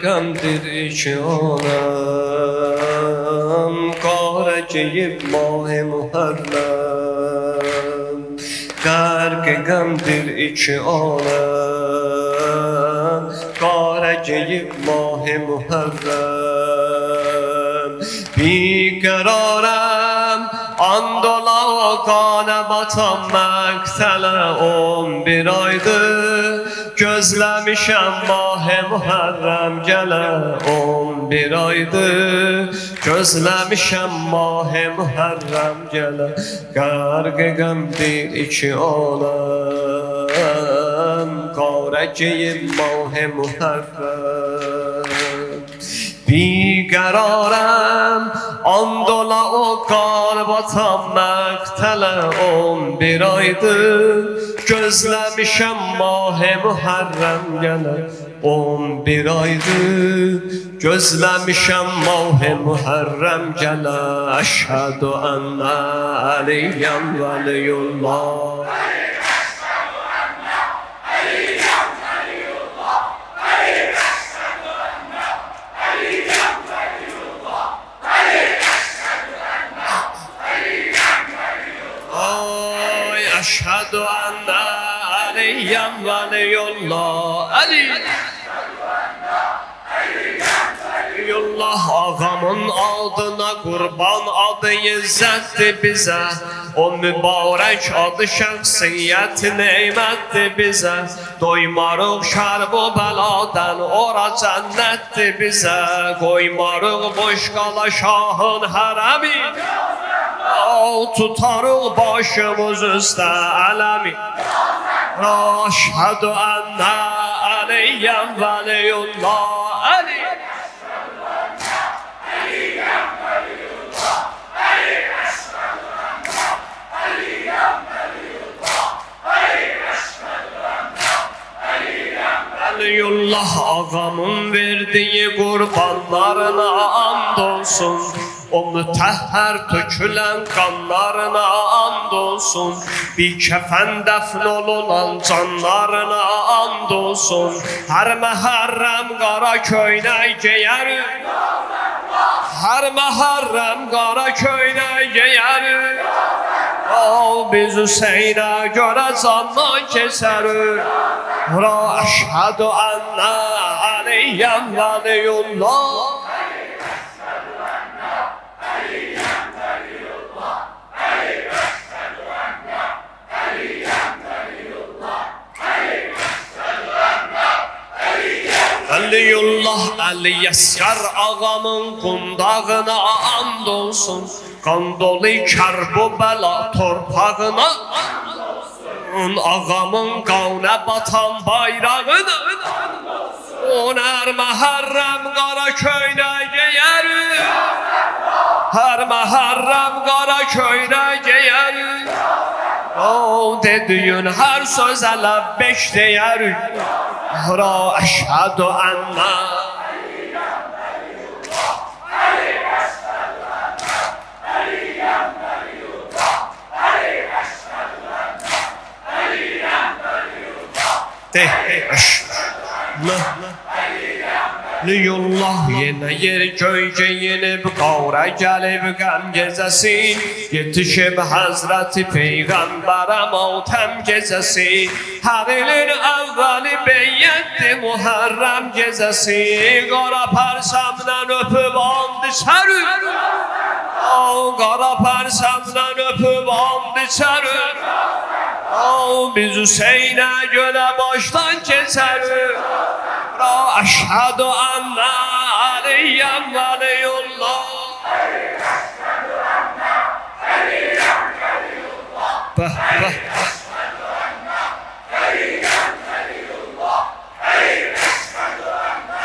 Qəmdir iki anam Qara geyib mah-i Muharrem Qərq qəmdir iki anam Qara geyib mah-i Muharrem Biqərarəm and ola qanə batam məqtələ 11 aydır Gözləmişəm mah-ı Muharrəm gələ 11 aydır Gözləmişəm mah-ı Muharrəm gələ Qərq qəmdir iki aləm Qarə geyib mah-ı Muharrəm بیقرارم آن دولا و قلباتم مقتل 11 aydır Gözləmişəm mah-ı Muharrəm gələ 11 aydır Gözləmişəm mah-ı Muharrəm gələ Əşhədü ənə Əliyyəm vəliyullah أشهد أن عليا ولي الله Ali Allah ağamın adına qurban adı izzətdir bizə O mübarək adı şəxsiyyət neymətdir bizə Doymarıq şərb o bəladən ora cənnətdir bizə Qoymarıq boş qala şahın hərəmi Tutarıq başımız üstə ələmi Əşhədü ənə Əliyyəm vəliyullah Ali Vəliyullah ağamın verdiyi qurbanlarına and olsun O mütəhhər tökülən qanlarına and olsun Bir kəfən dəfn olunan canlarına and olsun Hər məhərrəm qara köynək geyər Hər məhərrəm qara köynək geyər Biz Hüseynə görə candan keçərik Əşhədü ənə Əliyyəm vəliyullah Əliyullah Əliyəskər ağamın qundağına and olsun Qan dolu Kərbəla torpağına Ağamın qanə batan bayrağına Hər məhərrəm qara köynək geyər Hər məhərrəm qara köynək geyər Dediyin hər sözə ləbbək deyər Əşhədü ənə Liyullah yenə yer göy geyinib Qavra gəlib qəm gecəsi Yetişib Həzrəti Peyğəmbərə matəm gecəsi Hər ilin əvvəli beyyətdir Muharrəm gecəsi Qara pərsəmdən öpüb and içərik Qara pərsəmdən öpüb and içərik Biz Hüseynə görə başdan keçərik Əşhədü ənə Əliyyəm vəliyullah Əşhədü ənə Əliyyəm vəliyullah Əşhədü ənə Əliyyəm vəliyullah Əşhədü ənə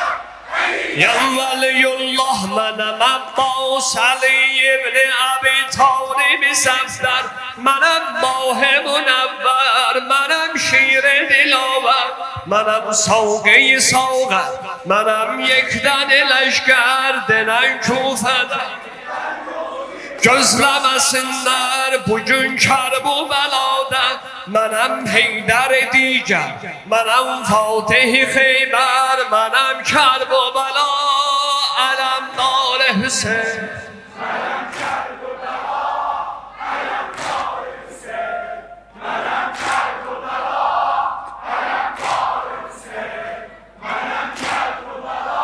Əliyyəm vəliyullah Mənəm Abbas Əli ibn Əbi Talib Səfdər Mənəm Mah-ı Munəvvər Mənəm şir dilavər Mənəm savqı-i savqə Mənəm yekdən leşkər Denən Kufədə Gözləməsinlər bugün Kərbu bəladə Mənəm Heydər digər Mənəm Fatih-i Xeybər Mənəm Kərbu bəla Ələm Nal Hüseyin Mənəm Kərbu bəla Ələm Nal Hüseyin Mənəm Kərbu bəla Ələm Nal Hüseyin Mənəm Kərbu bəla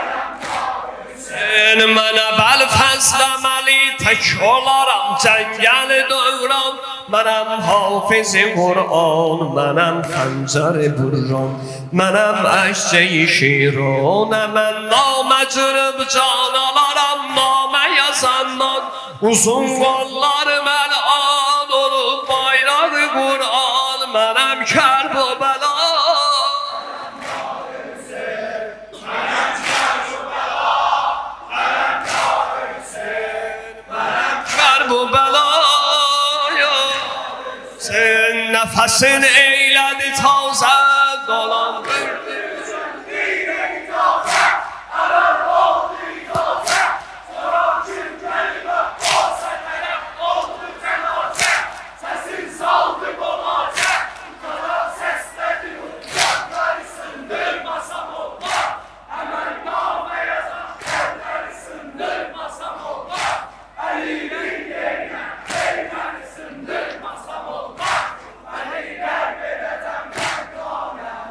Ələm Nal Hüseyin Mənə bəl fəzləməli tək olaram Cəngəl dövrəm Mənəm hafizi Qur'an, mənəm xəncəri burran, mənəm əşcəyi şiran, mən namə cürüb can alaram, namə yazandan uzun qollar məl'an olub bayrağı Qur'an, mənəm Kərbəla. Sen nefesin eyledi taze dolan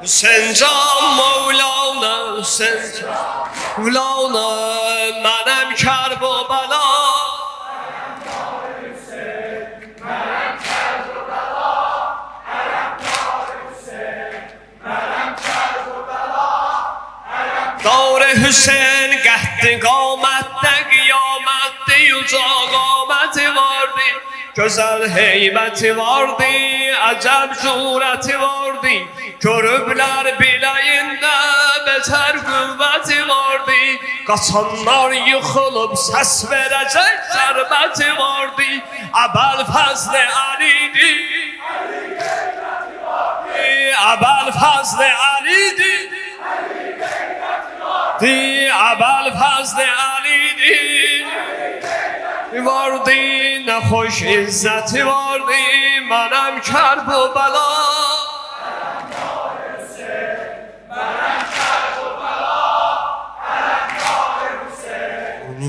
Sen can Mevlana, sen can Mevlana, mənim Kərbəla. Dağr-ı Hüseyin qəhddi qamətdə, qiyamətdə yücə qaməti vardı, gözəl heybəti vardı, əcəb cürəti vardı, görüblər biləyində betər qüvvəti vardı, qaçanlar yıxılıb səs verəcək zərbəti vardı, Əbəl Fəzl-i Əli'di, Əbəl Fəzl-i Əli'di, Əbəl Fəzl-i Əli'di, vardı, nə xoş izzəti vardı, mənəm Kərbəla.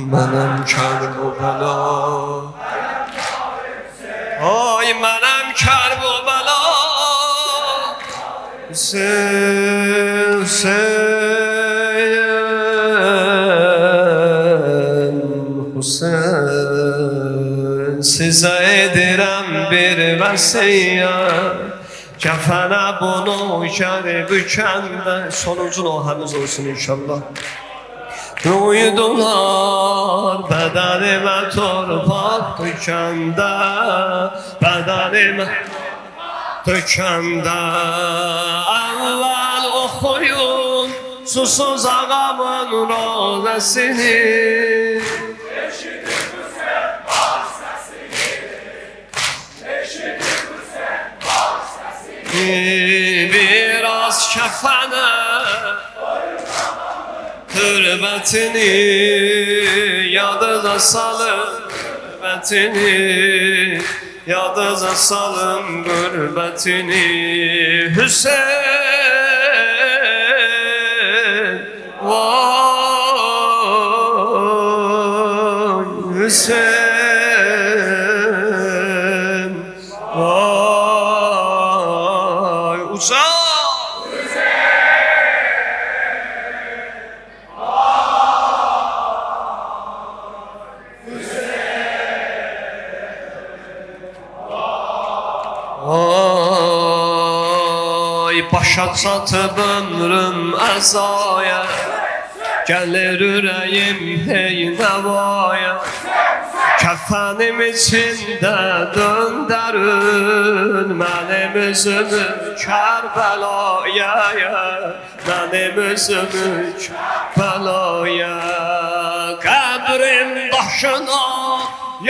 Mənəm Kərbəla, ay mənəm Kərbəla, Hüseyin, Hüseyin, sizə edirəm bir vəsiyyət, kəfənə bunu geri bükəndə, sonuncu nohəmiz olsun inşallah. Uydular bədənimə torpaq dökəndə, bədənimə dökəndə, əvvəl oxuyun susuz ağamın rozəsini. Eşidir Hüseyin baş səsini, eşidir Hüseyin baş səsini. Biraz kəfənə hürmetini yadınıza salın, hürmetini yadınıza salın, gurbetini. Hüseyin, vay Hüseyin, vay uçak. Başa çatıb ömrüm əzaya, gəlir ürəyim hey nəvaya, kəfənim içində döndərün mənim üzümü Kərbəlaya, mənim üzümü Kərbəlaya. Qəbrim daşına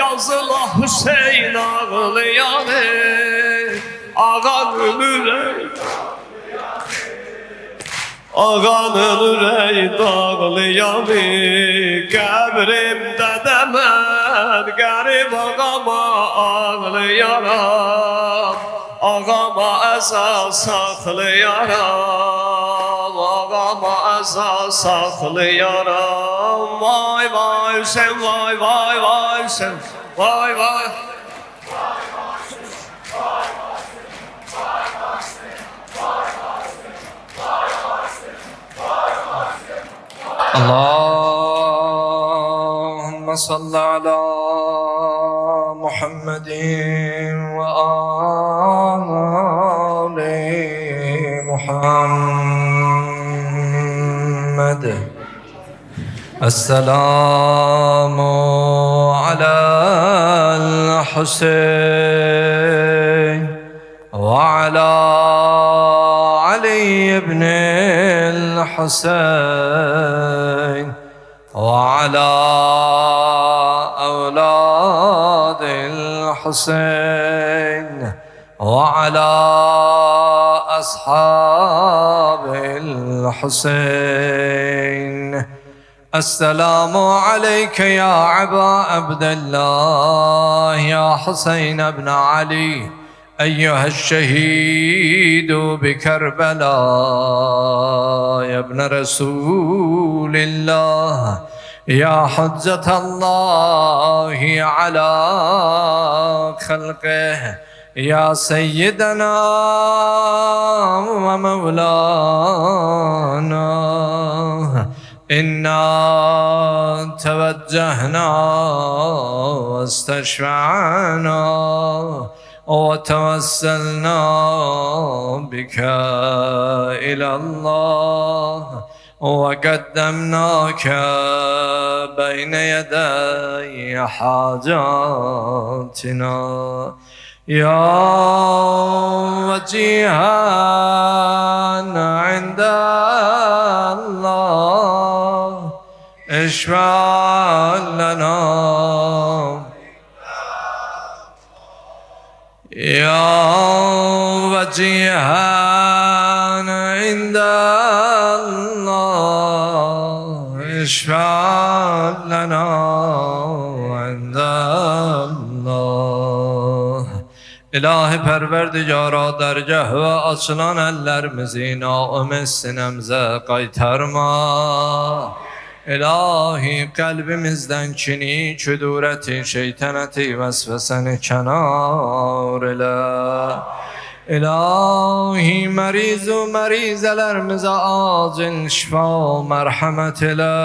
yazıla Hüseyin ağlayanı, ağanın ürək, ağanın ürək dağlayanı, qəbrimdə də mən qərib ağama ağlayaram, ağama əza saxlayaram, ağama əza saxlayaram. Vay vay Hüseyin, vay vay vay Hüseyin, vay vay. Allahümme salli ala Muhammedin ve آل محمد. السلام على الحسين وعلى علي بن الحسين وعلى أولاد الحسين وعلى أصحاب الحسين. السلام عليك يا أبا عبد الله يا حسين بن علي أيها الشهيد بكربلاء يا ابن رسول الله يا حجة الله على خلقه يا سيدنا ومولانا. إنا توجهنا واستشفعنا وتوسلنا بك إلى الله وقدمناك بين يدي حاجاتنا يا وجيها عند الله اشفع لنا يا وجيها عند الله اشفع لنا عند الله. İlahi Perverdigara dergah ve açılan ellerimizi naim sinemize kaytarma. İlahi kalbimizden kini, küdureti, şeytaneti, vesveseni kenar ile. İlahi merizu merizelerimize acil şifa merhamet ile.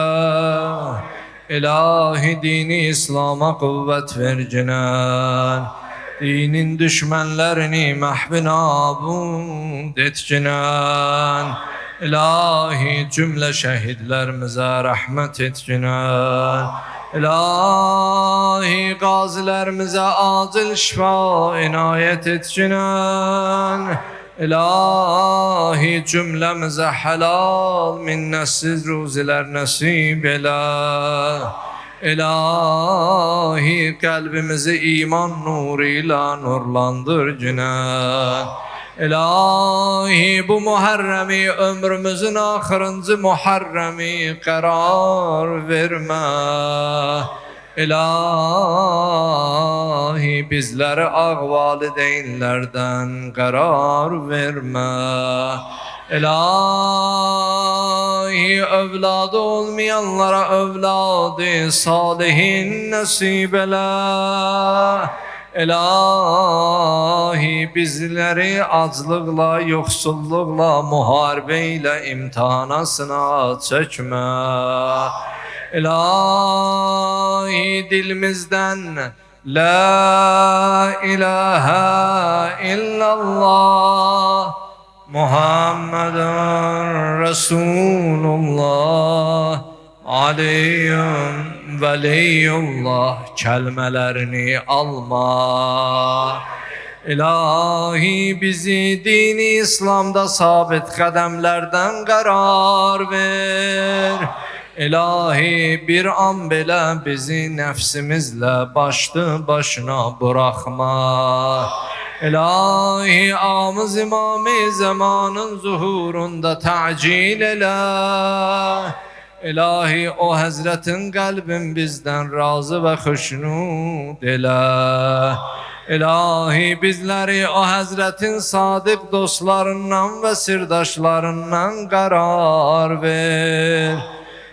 İlahi dini İslam'a kuvvet ver cinan. Dinin düşmanlarını mahv nabud et cinan. İlahi cümle şehitlerimize rahmet et cinan. İlahi gazilerimize acil şifa inayet et cinan. İlahi cümlemize helal minnetsiz ruziler nasip eyle. İlahi kalbimizi iman nuruyla nurlandır cinan. İlahi bu Muharremi ömrümüzün ahırıncı Muharremi karar verme. İlahi bizleri ağ valideynlerden karar verme. İlahi evladı olmayanlara evladı salihin nasip eyle. İlahi bizleri aclıkla, yoksullukla, muharebeyle imtihana sınav çekme. İlahi dilimizden La ilahe illallah Muhammedun Resulullah Aliyyun Veliyullah kelimelerini alma. İlahi bizi dini İslam'da sabit kademlerden karar ver. İlahi bir an bile bizi nefsimizle başlı başına bırakma. İlahi ağamız imam-ı zamanın zuhurunda ta'cil eyle. İlahi o Hazretin kalbin bizden razı ve hoşnut eyle. İlahi bizleri o Hazretin sadık dostlarından ve sirdaşlarından karar ver.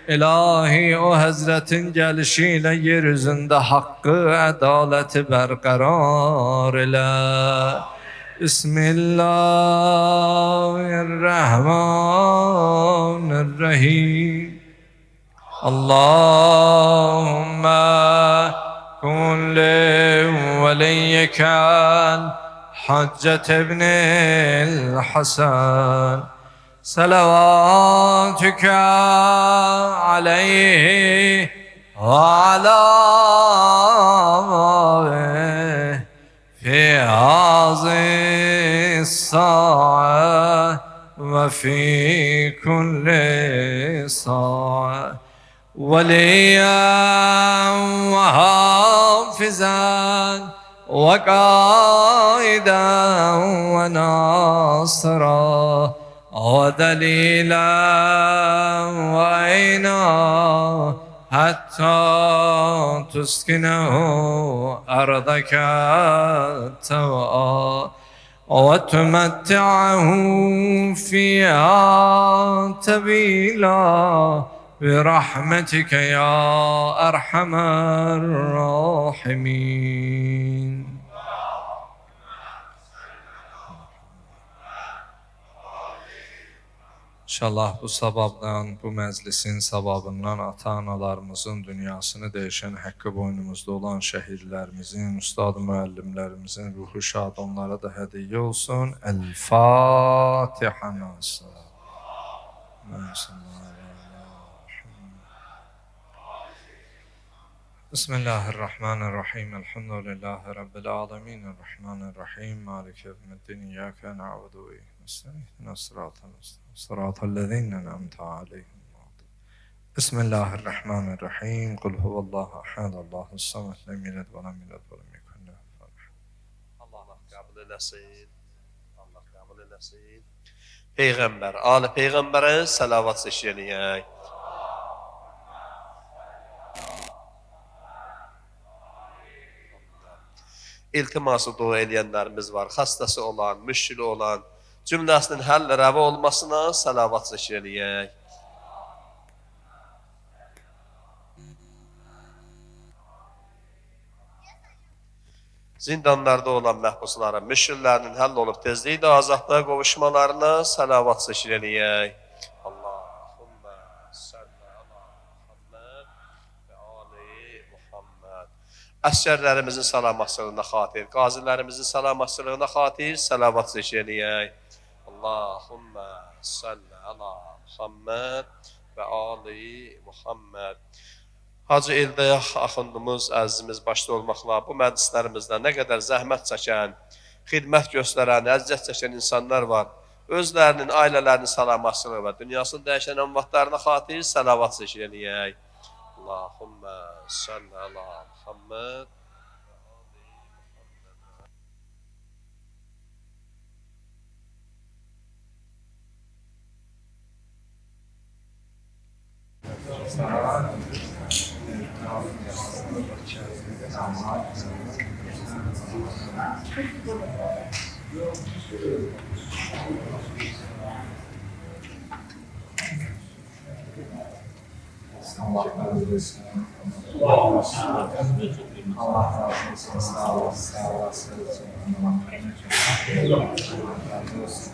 İlahi o Hazretin gelişiyle yeryüzünde hakkı, adaleti berkarar ile. Bismillahirrahmanirrahim. Allahümme kun li veliyyeken حجة ابن الحسن صلواتك عليه وعلى آله في هذه الساعة وفي كل ساعة وليا وحافظا وقائدا وناصرا ودليلا وعينا حتى تسكنه أرضك توعا وتمتعه فيها طويلا برحمتك يا أرحم الراحمين. İnşallah bu sababdan, bu məclisin sababından ata-analarımızın dünyasını dəyişən, haqqı boynumuzda olan şəhidlərimizin, ustad müəllimlərimizin ruhu şad, onlara da hədiyyə olsun. El-Fatiha nasıl. Bismillahirrahmanirrahim. Elhamdülillahi Rabbil alemin. Errahmanirrahim. Maliki yevmiddin. İyyâke na'budu ve nestaîn. Sıratallezîne en'amte aleyhim. Bismillahirrahmanirrahim. Kul huvallahu ahad. Allahus samed. Lem yelid ve lem yulad ve lem yekun lehu kufuven ahad. Allah qəbul eləsin. Allah qəbul eləsin. Peyğəmbər, ali Peyğəmbərə salavat seçiləyək. İltiması dua eləyənlərimiz var. Xəstəsi olan, müşkili olan, cümləsinin həll rəva olmasına salavat seçiləyək. Zindanlarda olan məhbusların, müşkillərinin həll olub tezliklə azadlığa qovuşmalarına salavat seçiləyək. Allahümmə salli ala Muhammed və ali Muhammed. Əsgərlərimizin salamatçılığına xatir, qazilərimizin salamatçılığına xatir salavat seçiləyək. Allahümmə salli ala Muhammed və ali Muhammed. Hacı Eldəyah axundumuz, əzizimiz başda olmaqla bu məclislərimizdə nə qədər zəhmət çəkən, xidmət göstərən, əziyyət çəkən insanlar var. Özlərinin, ailələrinin salamatçılığı və dünyasını dəyişən ümmatlarına xatir salavat seçiləyək. Allahümmə salli ala Muhammed. Allah razı olsun. Sağ olasın. Allah razı olsun.